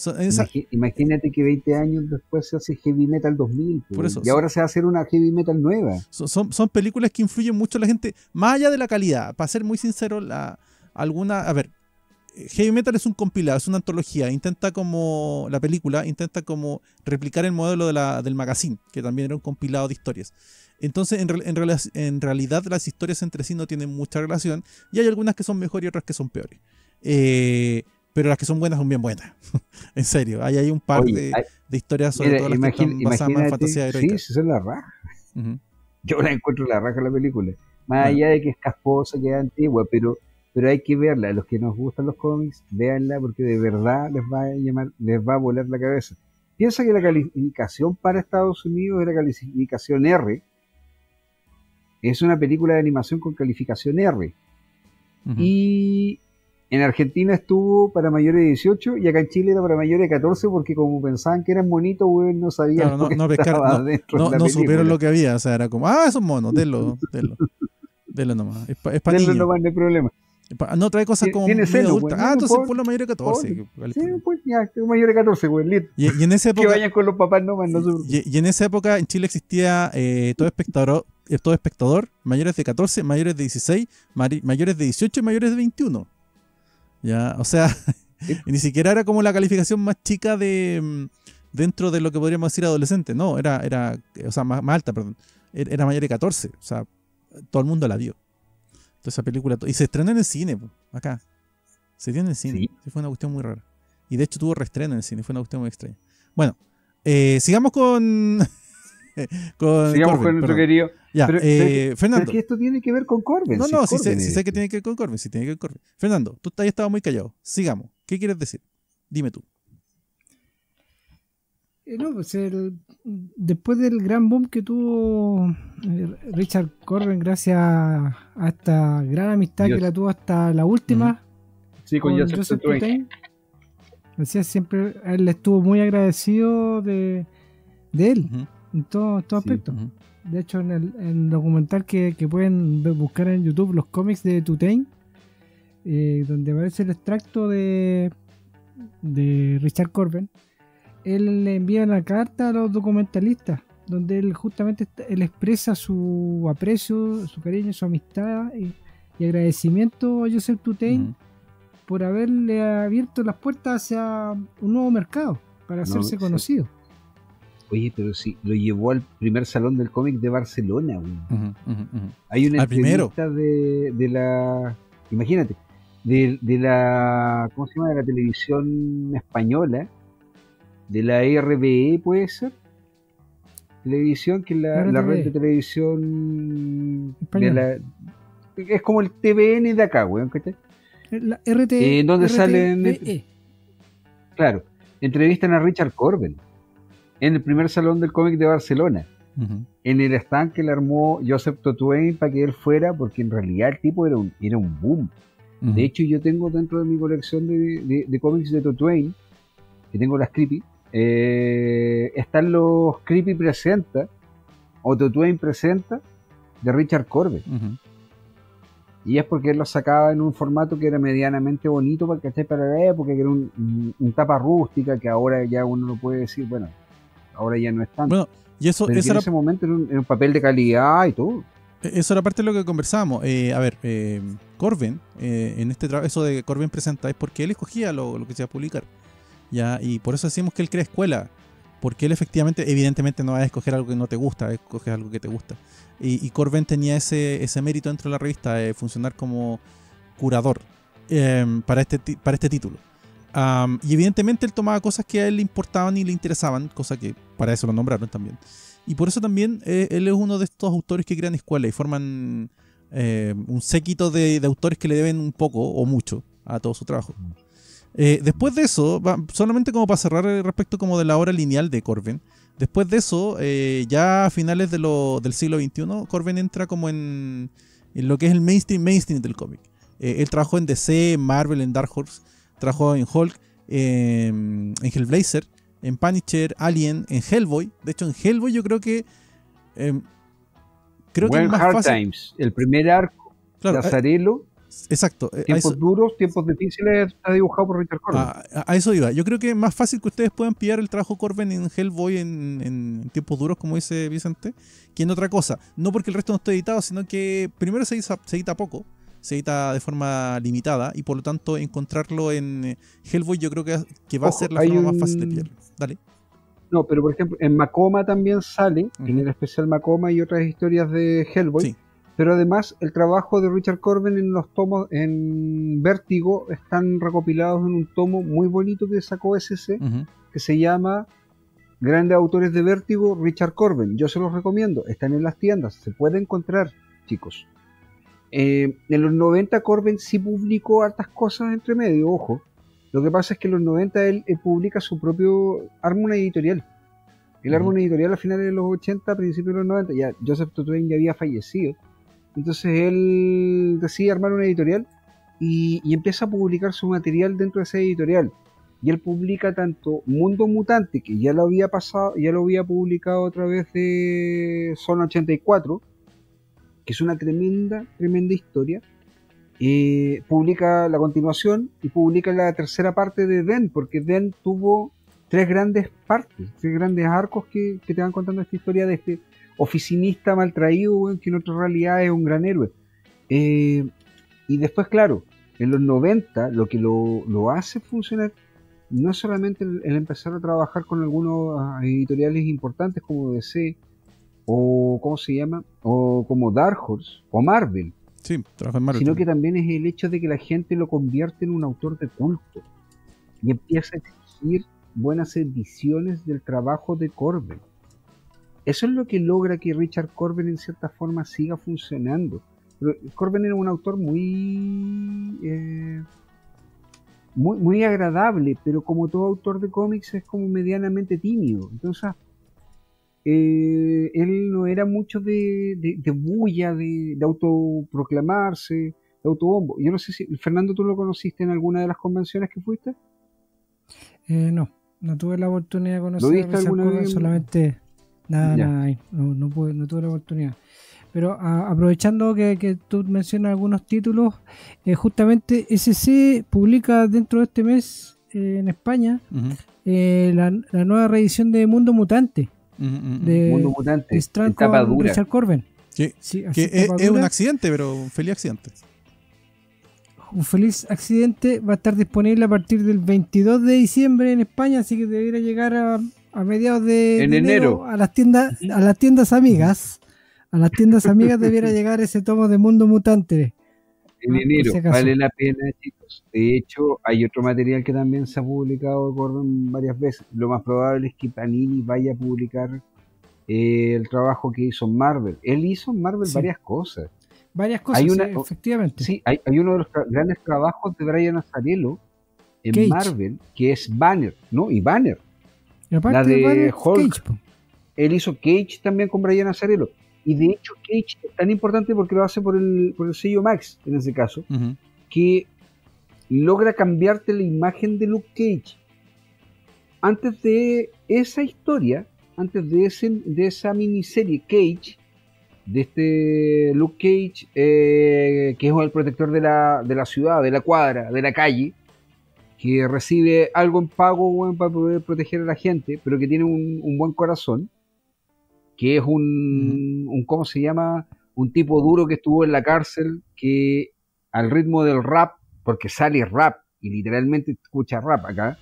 imagínate que 20 años después se hace Heavy Metal 2000, por eso, y ahora se va a hacer una Heavy Metal nueva. Son películas que influyen mucho en la gente, más allá de la calidad. Para ser muy sincero, a ver, Heavy Metal es un compilado, es una antología. La película intenta como replicar el modelo del magazine, que también era un compilado de historias. Entonces, en realidad, las historias entre sí no tienen mucha relación, y hay algunas que son mejores y otras que son peores. Pero las que son buenas son bien buenas. En serio, hay un par de historias, sobre todo las que están basadas en fantasía heroica. Sí, son la raja. Yo la encuentro la raja la película. Más allá de que es casposa, que es antigua, pero hay que verla. A los que nos gustan los cómics, véanla porque de verdad les va a volar la cabeza. Piensa que la calificación para Estados Unidos es la calificación R. Es una película de animación con calificación R. Y en Argentina estuvo para mayores de 18 y acá en Chile era para mayores de 14 porque como pensaban que eran bonitos, güey, no sabían lo que estaba dentro de la película. No supieron lo que había, o sea, era como, son monos, denlo nomás. Es para niños. Denlo nomás, no hay problema. No trae cosas como medio adultas. Entonces ponlo mayor de 14. Sí, pues ya, mayor de 14, güey, listo. Y en esa época, que vayan con los papás nomás, no y en esa época en Chile existía todo espectador, mayores de 14, mayores de 16, mayores de 18 y mayores de 21. Ya, o sea, ni siquiera era como la calificación más chica dentro de lo que podríamos decir adolescente. No, era o sea, más alta, perdón. Era mayor de 14. O sea, todo el mundo la vio. Toda esa película. Y se estrenó en el cine, acá. Se dio en el cine. ¿Sí? Fue una cuestión muy rara. Y de hecho tuvo reestreno en el cine. Fue una cuestión muy extraña. Bueno, sigamos con... sigamos con nuestro querido. Ya, Fernando. Pero que esto tiene que ver con Corben. No, sí sé que tiene que ver con Corben. Sí, tiene que ver con Corben. Fernando, tú has estado muy callado. Sigamos. ¿Qué quieres decir? Dime tú. No, pues después del gran boom que tuvo Richard Corben, gracias a esta gran amistad que la tuvo hasta la última, sí, con Joseph Tutain, decía siempre, a él le estuvo muy agradecido de él, en todo aspecto. De hecho, en el documental que pueden buscar en YouTube, los cómics de Tutain, donde aparece el extracto de Richard Corben, él le envía una carta a los documentalistas donde él justamente expresa su aprecio, su cariño, su amistad y agradecimiento a Joseph Tutain por haberle abierto las puertas hacia un nuevo mercado para hacerse conocido. Oye, pero sí, lo llevó al primer salón del cómic de Barcelona. Hay una entrevista de la... Imagínate, de la... ¿Cómo se llama? De la televisión española, de la RBE, puede ser, televisión, que es la red de televisión es como el TVN de acá, weón, ¿cachai? La RT, donde salen, claro, entrevistan a Richard Corben en el primer salón del cómic de Barcelona, en el stand que le armó Joseph Tutain para que él fuera, porque en realidad el tipo era un boom. De hecho, yo tengo dentro de mi colección de cómics de Tutain, que tengo las Creepy, están los Creepy Presenta o Tutain Presenta de Richard Corben. Y es porque él los sacaba en un formato que era medianamente bonito para la época, que era un tapa rústica, que ahora ya uno no puede decir, bueno, ahora ya no es tanto. Bueno, y eso en ese momento era un papel de calidad y todo. Eso era parte de lo que conversábamos. Corben, en eso de Corben Presenta, es porque él escogía lo que se iba a publicar. ¿Ya? Y por eso decimos que él crea escuela, porque él efectivamente, evidentemente no va a escoger algo que no te gusta, escoger algo que te gusta. Y Corben tenía ese mérito dentro de la revista, de funcionar como curador para este título. Y evidentemente él tomaba cosas que a él le importaban y le interesaban, cosas que para eso lo nombraron también. Y por eso también él es uno de estos autores que crean escuela y forman un séquito de autores que le deben un poco o mucho a todo su trabajo. Después de eso, solamente como para cerrar respecto como de la obra lineal de Corben, después de eso, ya a finales del siglo XXI, Corben entra como en lo que es el mainstream del cómic. Él trabajó en DC, en Marvel, en Dark Horse, trabajó en Hulk, en Hellblazer, en Punisher, Alien, en Hellboy. De hecho, en Hellboy yo creo que que es más Hard fácil. Times, el primer arco, claro, Lazzarello, Exacto. Tiempos duros, tiempos difíciles, está dibujado por Richard Corben. A eso iba. Yo creo que es más fácil que ustedes puedan pillar el trabajo Corben en Hellboy en tiempos duros, como dice Vicente, que en otra cosa. No porque el resto no esté editado, sino que primero se edita poco, se edita de forma limitada, y por lo tanto encontrarlo en Hellboy yo creo que va a ser la forma más fácil de pillarlo. Dale. No, pero por ejemplo, en Macoma también sale, en el especial Macoma y otras historias de Hellboy. Sí. Pero además el trabajo de Richard Corben en los tomos en Vértigo están recopilados en un tomo muy bonito que sacó SC, que se llama Grandes Autores de Vértigo, Richard Corben. Yo se los recomiendo, están en las tiendas, se puede encontrar, chicos. En los 90 Corben sí publicó hartas cosas entre medio, ojo. Lo que pasa es que en los 90 él publica su propio, arma una editorial. Él arma una editorial a finales de los 80, principios de los 90, ya Joseph Tutwain ya había fallecido. Entonces él decide armar una editorial y empieza a publicar su material dentro de esa editorial. Y él publica tanto Mundo Mutante, que ya lo había pasado, ya lo había publicado a través de Zona 84, que es una tremenda historia. Publica la continuación y publica la tercera parte de Den, porque Den tuvo tres grandes arcos que te van contando esta historia de este oficinista maltraído, que en otra realidad es un gran héroe. Y después, claro, en los 90 lo que lo hace funcionar no es solamente el empezar a trabajar con algunos editoriales importantes como DC o ¿cómo se llama? O como Dark Horse o Marvel. Sí, trabaja en Marvel. Sino que también es el hecho de que la gente lo convierte en un autor de culto y empieza a exigir buenas ediciones del trabajo de Corben. Eso es lo que logra que Richard Corben en cierta forma siga funcionando. Pero Corben era un autor muy agradable, pero como todo autor de cómics es como medianamente tímido. Entonces, él no era mucho de bulla, de autoproclamarse, de autobombo. Yo no sé si, Fernando, ¿tú lo conociste en alguna de las convenciones que fuiste? No tuve la oportunidad de conocer. ¿Lo viste alguna vez? Solamente... Nada, no tuve la oportunidad. Pero aprovechando que tú mencionas algunos títulos, justamente SC publica dentro de este mes en España la nueva reedición de Mundo Mutante. De Mundo Mutante, Strand con Richard Corben. Sí, que es un accidente, pero un feliz accidente. Un feliz accidente va a estar disponible a partir del 22 de diciembre en España, así que debería llegar a mediados de enero a las tiendas amigas. A las tiendas amigas debiera llegar ese tomo de Mundo Mutante. En enero, vale la pena, chicos. De hecho, hay otro material que también se ha publicado Corben varias veces. Lo más probable es que Panini vaya a publicar el trabajo que hizo Marvel. Él hizo en Marvel varias cosas. Efectivamente. Sí, hay uno de los grandes trabajos de Brian Azzarello en Cage. Marvel, que es Banner, ¿no? Y Banner. La de Hulk. Cage, él hizo Cage también con Brian Azzarello. Y de hecho Cage es tan importante porque lo hace por el sello Max, en ese caso, que logra cambiarte la imagen de Luke Cage. Antes de esa historia, antes de esa miniserie Cage, de este Luke Cage, que es el protector de la ciudad, de la cuadra, de la calle, que recibe algo en pago para poder proteger a la gente, pero que tiene un buen corazón, que es un ¿cómo se llama? Un tipo duro que estuvo en la cárcel, que al ritmo del rap, porque sale rap, y literalmente escucha rap acá,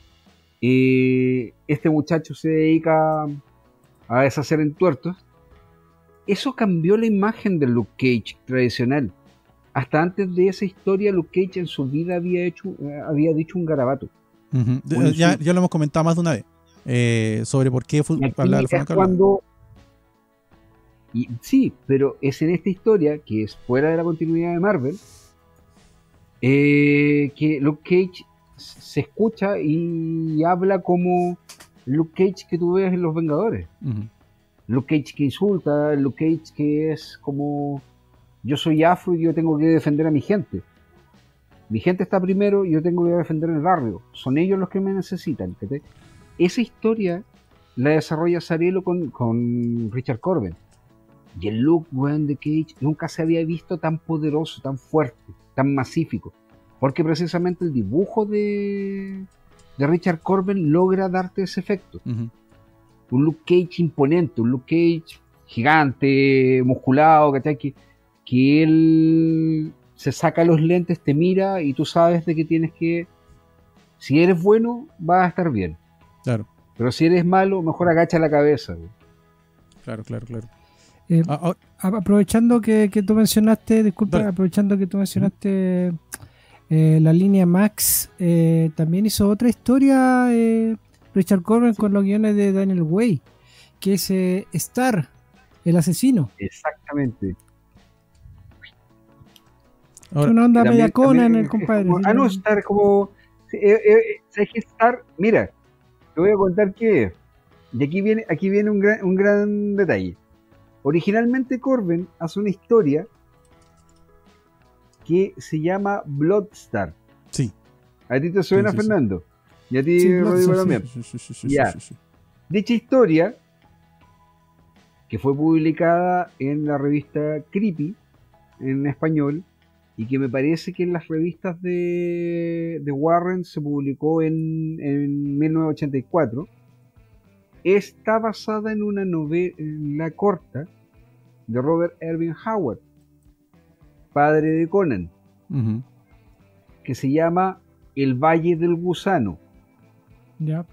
este muchacho se dedica a deshacer entuertos. Eso cambió la imagen del Luke Cage tradicional. Hasta antes de esa historia, Luke Cage en su vida había dicho un garabato. Ya lo hemos comentado más de una vez. Sobre por qué hablaba de cuando. Sí, pero es en esta historia, que es fuera de la continuidad de Marvel, que Luke Cage se escucha y habla como Luke Cage que tú ves en Los Vengadores. Luke Cage que insulta, Luke Cage que es como: yo soy afro y yo tengo que defender a mi gente. Mi gente está primero y yo tengo que defender el barrio. Son ellos los que me necesitan. Esa historia la desarrolla Azzarello con Richard Corben. Y el look de Cage nunca se había visto tan poderoso, tan fuerte. tan masífico. Porque precisamente el dibujo de Richard Corben logra darte ese efecto. Un Luke Cage imponente, un Luke Cage gigante, musculado, ¿cachai? Que él se saca los lentes, te mira y tú sabes de que tienes que... Si eres bueno, vas a estar bien. Claro. Pero si eres malo, mejor agacha la cabeza. Güey. Claro. Aprovechando que tú mencionaste, disculpa, Dale. aprovechando que tú mencionaste la línea Max, también hizo otra historia Richard Corben con los guiones de Daniel Way, que es Star, el asesino. Exactamente. Ahora, Es una onda También- media Conan, también el es compadre. como- no, Star como... ¿Sabes qué Star? Mira, te voy a contar qué es. Y aquí viene un gran detalle. Originalmente Corben hace una historia que se llama Bloodstar. sí. ¿A ti te suena, Sí, sí, sí. Fernando? Y a ti, Sí, Rodrigo, Bloodstar, también. Sí. Ya. Dicha historia, que fue publicada en la revista Creepy, en español, y que me parece que en las revistas de Warren se publicó en 1984, está basada en una novela corta de Robert Irving Howard, padre de Conan, que se llama El Valle del Gusano. Ya.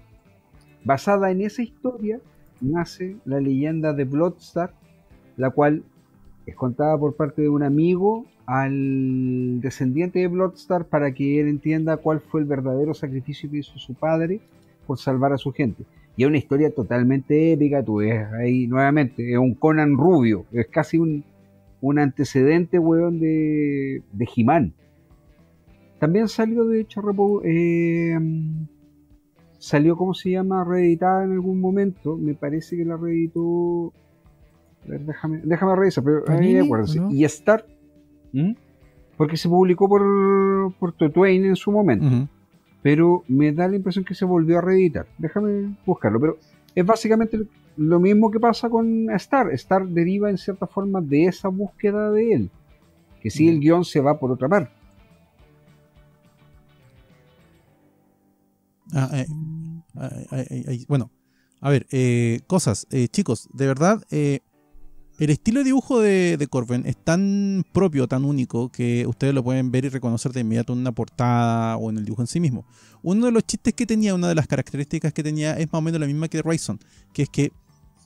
Basada en esa historia nace la leyenda de Bloodstar, la cual es contada por parte de un amigo al descendiente de Bloodstar para que él entienda cuál fue el verdadero sacrificio que hizo su padre por salvar a su gente. Y es una historia totalmente épica, tú ves ahí nuevamente, es un Conan rubio, es casi un antecedente, weón, de He-Man. También salió, de hecho, salió, ¿cómo se llama? Reeditada en algún momento. Me parece que la reeditó. A ver, déjame revisar, pero ahí ¿Panini, me acuerdo. o no? Y Star. Porque se publicó por Twain en su momento. Pero me da la impresión que se volvió a reeditar. Déjame buscarlo. Pero es básicamente lo mismo que pasa con Star. Star deriva en cierta forma de esa búsqueda de él. Que si el guión se va por otra parte. Bueno, a ver, cosas. Chicos, de verdad, el estilo de dibujo de Corben es tan propio, tan único, que ustedes lo pueden ver y reconocer de inmediato en una portada o en el dibujo en sí mismo. Uno de los chistes que tenía, una de las características que tenía es más o menos la misma que de Rayson, que es que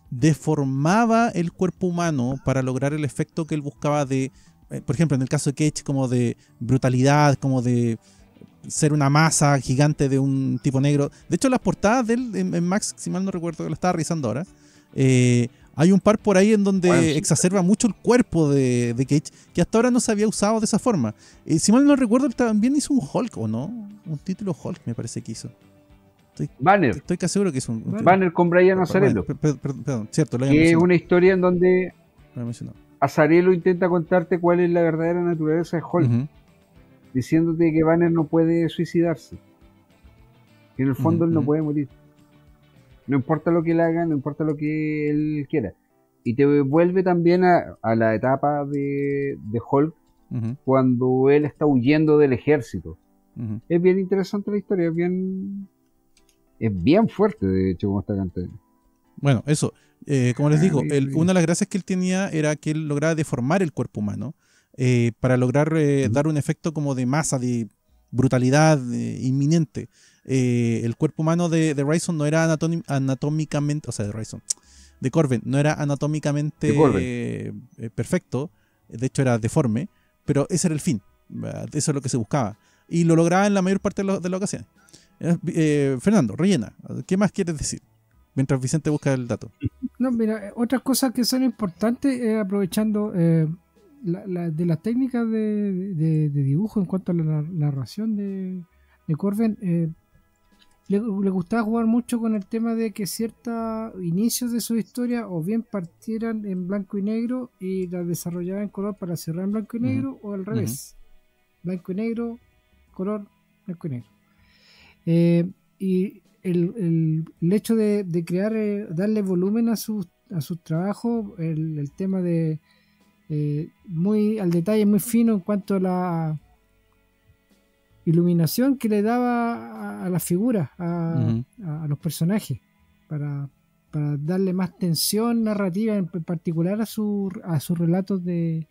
deformaba el cuerpo humano para lograr el efecto que él buscaba de, por ejemplo, en el caso de Cage, como de brutalidad, como de ser una masa gigante de un tipo negro. De hecho, las portadas de él en Max, si mal no recuerdo, que lo estaba revisando ahora, hay un par por ahí en donde Bueno, sí, exacerba mucho el cuerpo de Cage, que hasta ahora no se había usado de esa forma. Si mal no recuerdo, él también hizo un Hulk, ¿o no? Un título Hulk me parece que hizo. Banner. Estoy casi seguro que hizo un título. Banner con Brian Azzarello. Perdón, cierto, lo había Que es mencionado. una historia en donde Lo había mencionado. Azzarello intenta contarte cuál es la verdadera naturaleza de Hulk, Ujú. diciéndote que Banner no puede suicidarse, que en el fondo él no puede morir, no importa lo que él haga, no importa lo que él quiera, y te vuelve también a la etapa de Hulk cuando él está huyendo del ejército. Es bien interesante la historia, es bien fuerte, de hecho, como está cantando. Bueno, eso, como les digo, una de las gracias que él tenía era que él lograba deformar el cuerpo humano para lograr dar un efecto como de masa, de brutalidad inminente. El cuerpo humano de Rayson no era anatómicamente, o sea, de Corben, no era anatómicamente perfecto, de hecho era deforme, pero ese era el fin, eso es lo que se buscaba. Y lo lograba en la mayor parte de las ocasiones. Fernando, rellena, ¿qué más quieres decir? Mientras Vicente busca el dato. No, mira, otras cosas que son importantes, aprovechando de las técnicas de dibujo en cuanto a la narración de Corben, le gustaba jugar mucho con el tema de que ciertos inicios de su historia o bien partieran en blanco y negro y las desarrollaba en color para cerrar en blanco y negro, o al revés, blanco y negro, color, blanco y negro. Y el hecho de crear, darle volumen a sus trabajos, el tema de muy al detalle, muy fino en cuanto a iluminación que le daba a las figuras, a los personajes, para darle más tensión narrativa, en particular a sus relatos de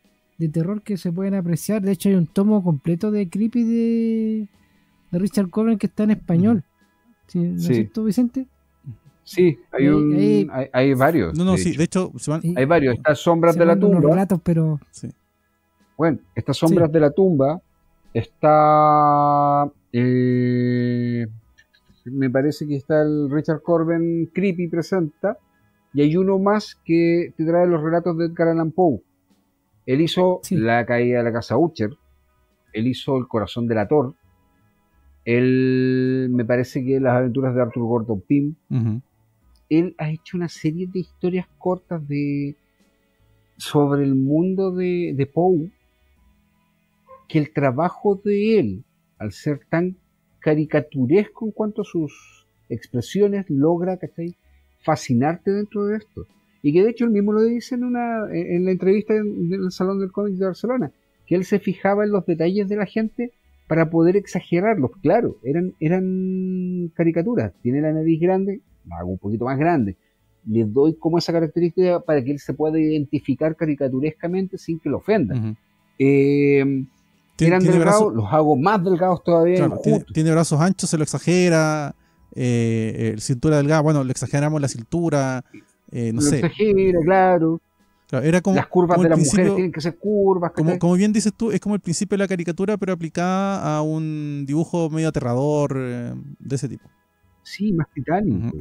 terror que se pueden apreciar. De hecho, hay un tomo completo de Creepy de Richard Corben que está en español. ¿Sí? ¿No es cierto, Vicente? Sí, hay varios. No, sí, de hecho hay varios. Estas Sombras de la Tumba. Relatos, pero... Sí. Bueno, estas Sombras de la Tumba está... me parece que está el Richard Corben Creepy presenta, y hay uno más que te trae los relatos de Edgar Allan Poe. Él hizo La caída de la casa Usher, él hizo El corazón del Ator, él me parece que Las aventuras de Arthur Gordon Pym. Él ha hecho una serie de historias cortas sobre el mundo de Poe, que el trabajo de él, al ser tan caricaturesco en cuanto a sus expresiones, logra, ¿cachai?, fascinarte dentro de esto. Y que de hecho él mismo lo dice en la entrevista en el Salón del Cómic de Barcelona, que él se fijaba en los detalles de la gente para poder exagerarlos. Claro, eran caricaturas. Tiene la nariz grande, la hago un poquito más grande. Le doy como esa característica para que él se pueda identificar caricaturescamente sin que lo ofenda. Eran delgados, los hago más delgados todavía. Claro, tiene brazos anchos, se lo exagera. Cintura delgada, bueno, le exageramos la cintura. No sé. Exagera, claro. Era como, las curvas de las mujeres tienen que ser curvas. Como bien dices tú, es como el principio de la caricatura, pero aplicada a un dibujo medio aterrador, de ese tipo. Sí, más titánico.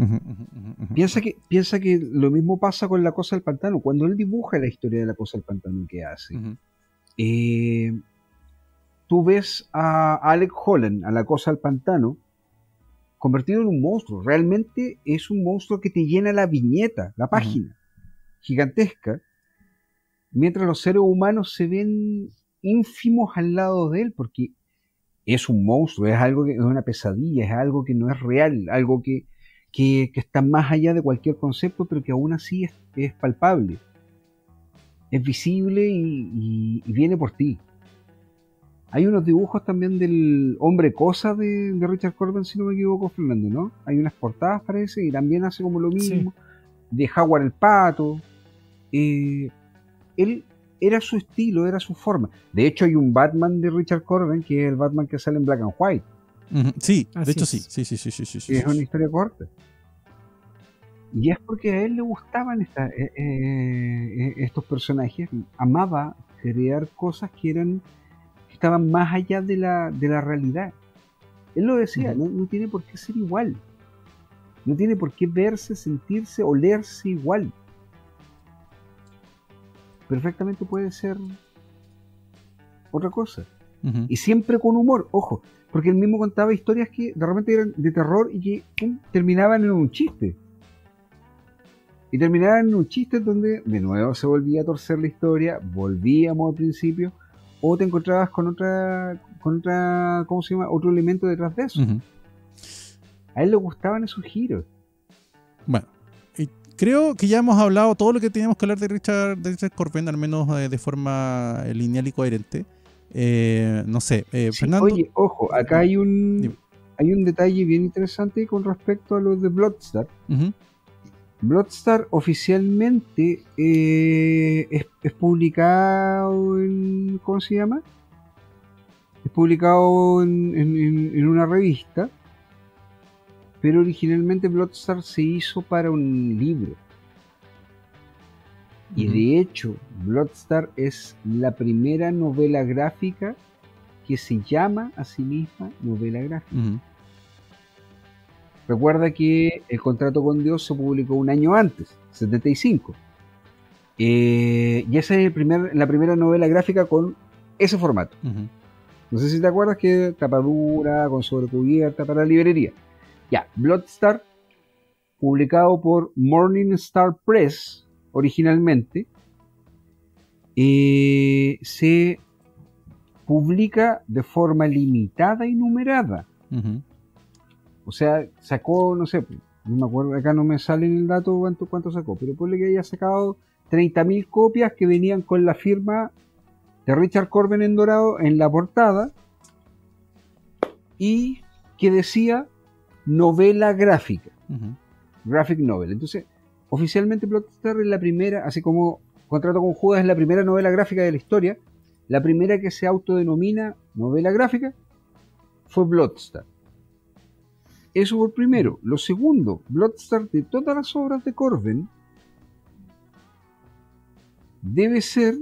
Piensa que lo mismo pasa con La cosa del pantano. Cuando él dibuja la historia de La cosa del pantano que hace, tú ves a Alec Holland, a La cosa del pantano, convertido en un monstruo. Realmente es un monstruo que te llena la viñeta, la página, gigantesca, mientras los seres humanos se ven ínfimos al lado de él, porque es un monstruo, es algo que es una pesadilla, es algo que no es real, algo que está más allá de cualquier concepto, pero que aún así es palpable, es visible y viene por ti. Hay unos dibujos también del Hombre Cosa de Richard Corben, si no me equivoco, Fernando, ¿no? Hay unas portadas, parece, y también hace como lo mismo. De Howard el Pato. Él era su estilo, era su forma. De hecho, hay un Batman de Richard Corben, que es el Batman que sale en Black and White. Sí, de hecho sí. Sí. Es una historia corta. Y es porque a él le gustaban estos personajes. Amaba crear cosas que estaban más allá de la realidad. Él lo decía, no tiene por qué ser igual. No tiene por qué verse, sentirse, olerse igual. Perfectamente puede ser otra cosa. Y siempre con humor, ojo, porque él mismo contaba historias que de repente eran de terror y que terminaban en un chiste. Y terminaban en un chiste donde de nuevo se volvía a torcer la historia, volvíamos al principio, o te encontrabas con otra, ¿cómo se llama? Otro elemento detrás de eso. A él le gustaban esos giros. Bueno, y creo que ya hemos hablado todo lo que teníamos que hablar de Richard Corben, al menos de forma lineal y coherente. No sé, Fernando. Oye, ojo, acá hay un detalle bien interesante con respecto a los de Bloodstar. Bloodstar oficialmente es publicado en... ¿Cómo se llama? Es publicado en una revista, pero originalmente Bloodstar se hizo para un libro. Y de hecho, Bloodstar es la primera novela gráfica que se llama a sí misma novela gráfica. Recuerda que El contrato con Dios se publicó un año antes, 75. Y esa es la primera novela gráfica con ese formato. No sé si te acuerdas que tapadura, con sobrecubierta para librería. Ya, Bloodstar, publicado por Morning Star Press originalmente, se publica de forma limitada y numerada. O sea, sacó, no sé, no me acuerdo, acá no me sale en el dato cuánto sacó, pero ponle que haya sacado 30.000 copias que venían con la firma de Richard Corben en dorado en la portada, y que decía novela gráfica, Ujú. graphic novel. Entonces, oficialmente Bloodstar es la primera, así como Contrato con Judas es la primera novela gráfica de la historia, la primera que se autodenomina novela gráfica fue Bloodstar. Eso por primero. Lo segundo, Bloodstar, de todas las obras de Corben, debe ser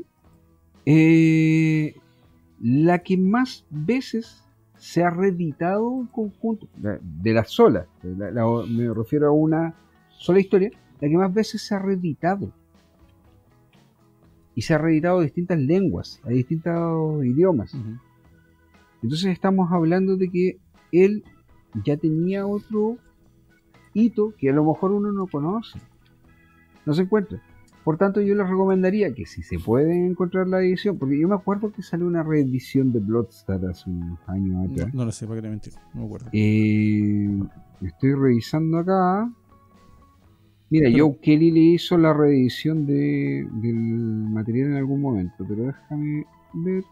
la que más veces se ha reeditado en conjunto, de las solas, me refiero a una sola historia, la que más veces se ha reeditado. Y se ha reeditado a distintas lenguas, a distintos idiomas. Ujú. Entonces estamos hablando de que él ya tenía otro hito que a lo mejor uno no conoce, no se encuentra. Por tanto, yo les recomendaría que si se puede encontrar la edición, porque yo me acuerdo que salió una reedición de Bloodstar hace unos años atrás. No lo sé, para qué mentir, no me acuerdo. Estoy revisando acá. Mira, Pero- Joe Kelly le hizo la reedición del material en algún momento, pero déjame ver.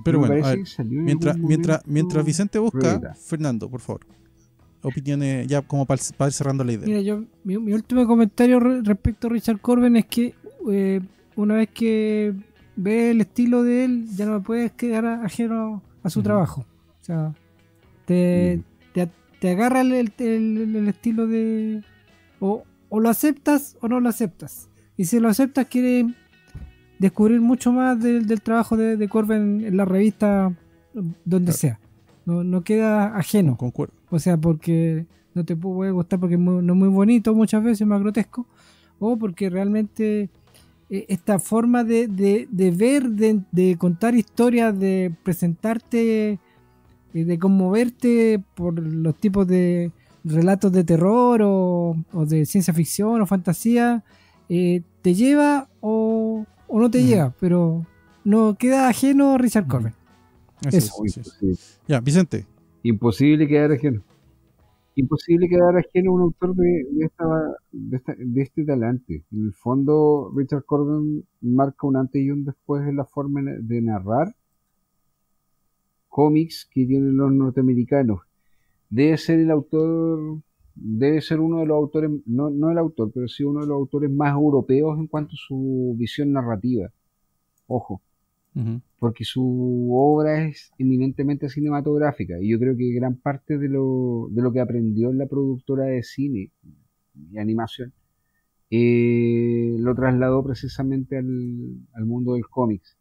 Pero Me bueno, a parece ver, que salió en mientras, algún mientras, momento mientras Vicente busca, reeditado. Fernando, por favor. Opiniones, ya como para ir cerrando la idea. Mira, mi último comentario respecto a Richard Corben es que una vez que ves el estilo de él, ya no puedes quedar ajeno a su Ujú. trabajo. O sea, te agarra el estilo de... O lo aceptas o no lo aceptas. Y si lo aceptas, quieres descubrir mucho más del trabajo de Corben en la revista, donde Claro. sea. No queda ajeno. Concuerdo. O sea, porque no te puede gustar porque no es muy bonito muchas veces, más grotesco, o porque realmente esta forma de ver, de contar historias, de presentarte, de conmoverte por los tipos de relatos de terror o de ciencia ficción o fantasía, te lleva o no te Ujú. lleva, pero no queda ajeno a Richard Corben. Así Eso. es, Uy, así es. imposible. Ya, Vicente. Imposible quedar ajeno. Imposible quedar ajeno a un autor de este talante. En el fondo, Richard Corben marca un antes y un después en la forma de narrar cómics que tienen los norteamericanos. Debe ser el autor, debe ser uno de los autores, no el autor, pero sí uno de los autores más europeos en cuanto a su visión narrativa. Ojo, Ujú. porque su obra es eminentemente cinematográfica y yo creo que gran parte de lo que aprendió en la productora de cine y animación lo trasladó precisamente al mundo del cómics.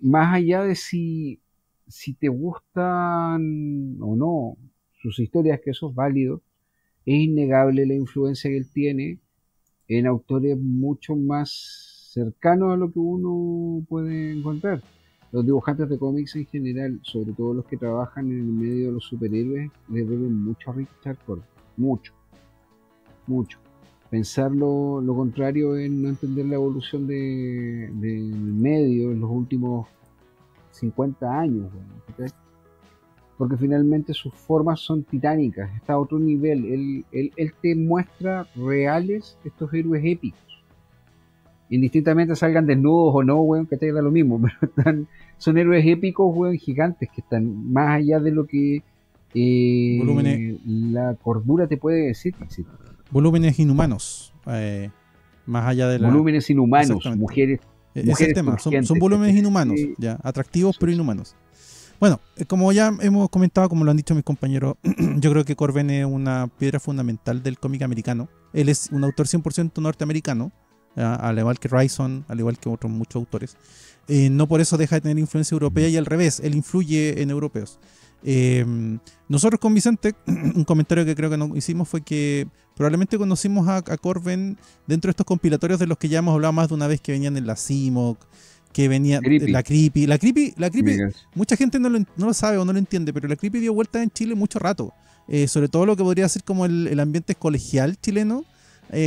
Más allá de si te gustan o no sus historias, que eso es válido, es innegable la influencia que él tiene en autores mucho más cercanos a lo que uno puede encontrar. Los dibujantes de cómics en general, sobre todo los que trabajan en el medio de los superhéroes, le deben mucho a Richard Corben. Mucho, mucho. Pensar lo contrario es no entender la evolución del medio en los últimos 50 años. ¿Okay? Porque finalmente sus formas son titánicas, está a otro nivel. Él te muestra reales estos héroes épicos. Indistintamente salgan desnudos o no, weón, que te da lo mismo, pero son héroes épicos, weón, gigantes, que están más allá de lo que Volúmenes. la cordura te puede decir. Volúmenes inhumanos. Más allá de la. Volúmenes inhumanos, Exactamente. mujeres. Es el Mujeres tema. Son turgentes, volúmenes ¿cachai? inhumanos. Ya, atractivos pero inhumanos. Bueno, como ya hemos comentado, como lo han dicho mis compañeros, yo creo que Corben es una piedra fundamental del cómic americano. Él es un autor 100% norteamericano, al igual que Wrightson, al igual que otros muchos autores. No por eso deja de tener influencia europea y al revés, él influye en europeos. Nosotros con Vicente, un comentario que creo que nos hicimos fue que probablemente conocimos a Corben dentro de estos compilatorios de los que ya hemos hablado más de una vez, que venían en la CIMOC, que venía la Creepy. La Creepy, mucha gente no lo sabe o no lo entiende, pero la Creepy dio vueltas en Chile mucho rato. Sobre todo lo que podría ser como el ambiente colegial chileno.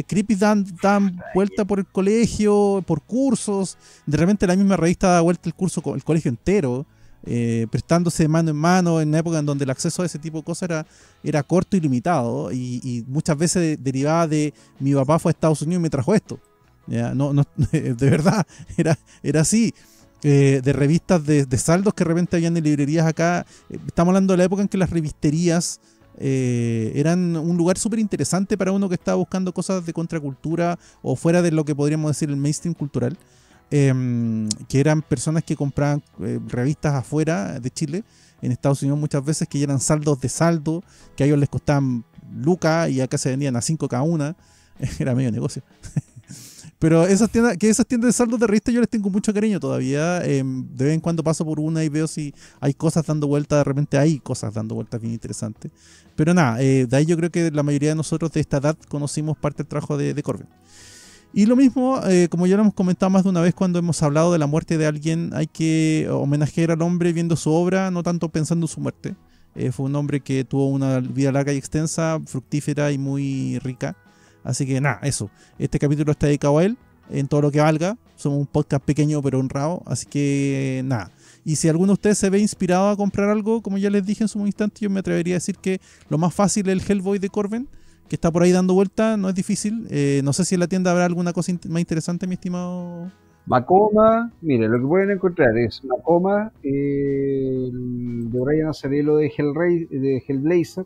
Creepy dan vuelta por el colegio, por cursos. De repente la misma revista da vuelta el colegio entero, prestándose de mano en mano en una época en donde el acceso a ese tipo de cosas era corto y limitado. Y muchas veces derivaba de mi papá fue a Estados Unidos y me trajo esto. Ya, de verdad, era así. de revistas de saldos que de repente habían en librerías acá. Estamos hablando de la época en que las revisterías eran un lugar súper interesante para uno que estaba buscando cosas de contracultura o fuera de lo que podríamos decir el mainstream cultural, que eran personas que compraban revistas afuera de Chile, en Estados Unidos muchas veces, que ya eran saldos de saldo, que a ellos les costaban lucas y acá se vendían a 5 cada una. Era medio negocio. Pero esas tiendas de saldos de revistas yo les tengo mucho cariño todavía. De vez en cuando paso por una y veo si hay cosas dando vueltas. De repente hay cosas dando vueltas bien interesantes. Pero nada, de ahí yo creo que la mayoría de nosotros de esta edad conocimos parte del trabajo de Corben. Y lo mismo, como ya lo hemos comentado más de una vez cuando hemos hablado de la muerte de alguien, hay que homenajear al hombre viendo su obra, no tanto pensando en su muerte. Fue un hombre que tuvo una vida larga y extensa, fructífera y muy rica. Así que nada, eso. Este capítulo está dedicado a él, en todo lo que valga. Somos un podcast pequeño pero honrado, así que nada. Y si alguno de ustedes se ve inspirado a comprar algo, como ya les dije en su instante, yo me atrevería a decir que lo más fácil es el Hellboy de Corben, que está por ahí dando vuelta, no es difícil. No sé si en la tienda habrá alguna cosa más interesante, mi estimado. Macoma, mire, lo que pueden encontrar es Macoma, de Brian Azzarello de Hellblazer,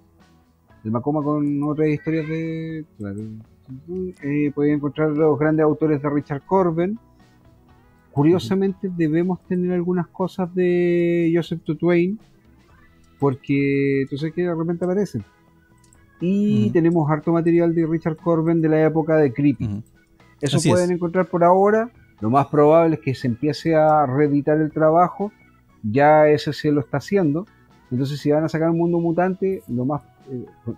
el Macoma con otras historias de... Claro, pueden encontrar los grandes autores de Richard Corben. Curiosamente debemos tener algunas cosas de Joseph Twain, porque tú sabes que de repente aparecen. Y tenemos harto material de Richard Corben de la época de Creepy. Eso Así pueden encontrar por ahora. Lo más probable es que se empiece a reeditar el trabajo. Ya ese se lo está haciendo. Entonces, si van a sacar un mundo mutante, lo más con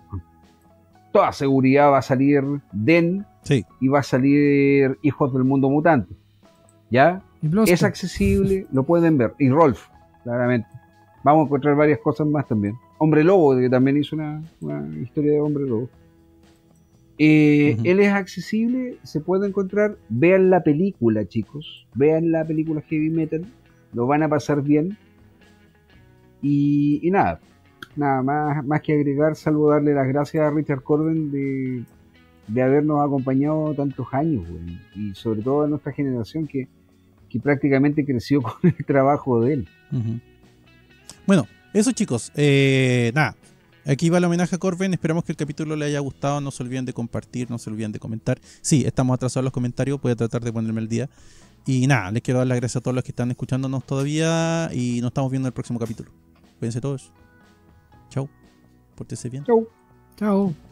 toda seguridad va a salir Den, sí, y va a salir Hijos del Mundo Mutante. ¿Ya? Es accesible, lo pueden ver. Y Rolf, claramente. Vamos a encontrar varias cosas más también. Hombre Lobo, que también hizo una historia de Hombre Lobo. Él es accesible, se puede encontrar. Vean la película, chicos. Vean la película Heavy Metal. Lo van a pasar bien. Y nada más que agregar, salvo darle las gracias a Richard Corben de habernos acompañado tantos años, güey. Y sobre todo a nuestra generación que prácticamente creció con el trabajo de él. Bueno, eso, chicos, nada, aquí va el homenaje a Corben. Esperamos que el capítulo les haya gustado. No se olviden de compartir, no se olviden de comentar. Sí, estamos atrasados en los comentarios, voy a tratar de ponerme al día. Y nada, les quiero dar las gracias a todos los que están escuchándonos todavía. Y nos estamos viendo en el próximo capítulo. Cuídense todos. Chau. Pórtense bien. Chau. Chao.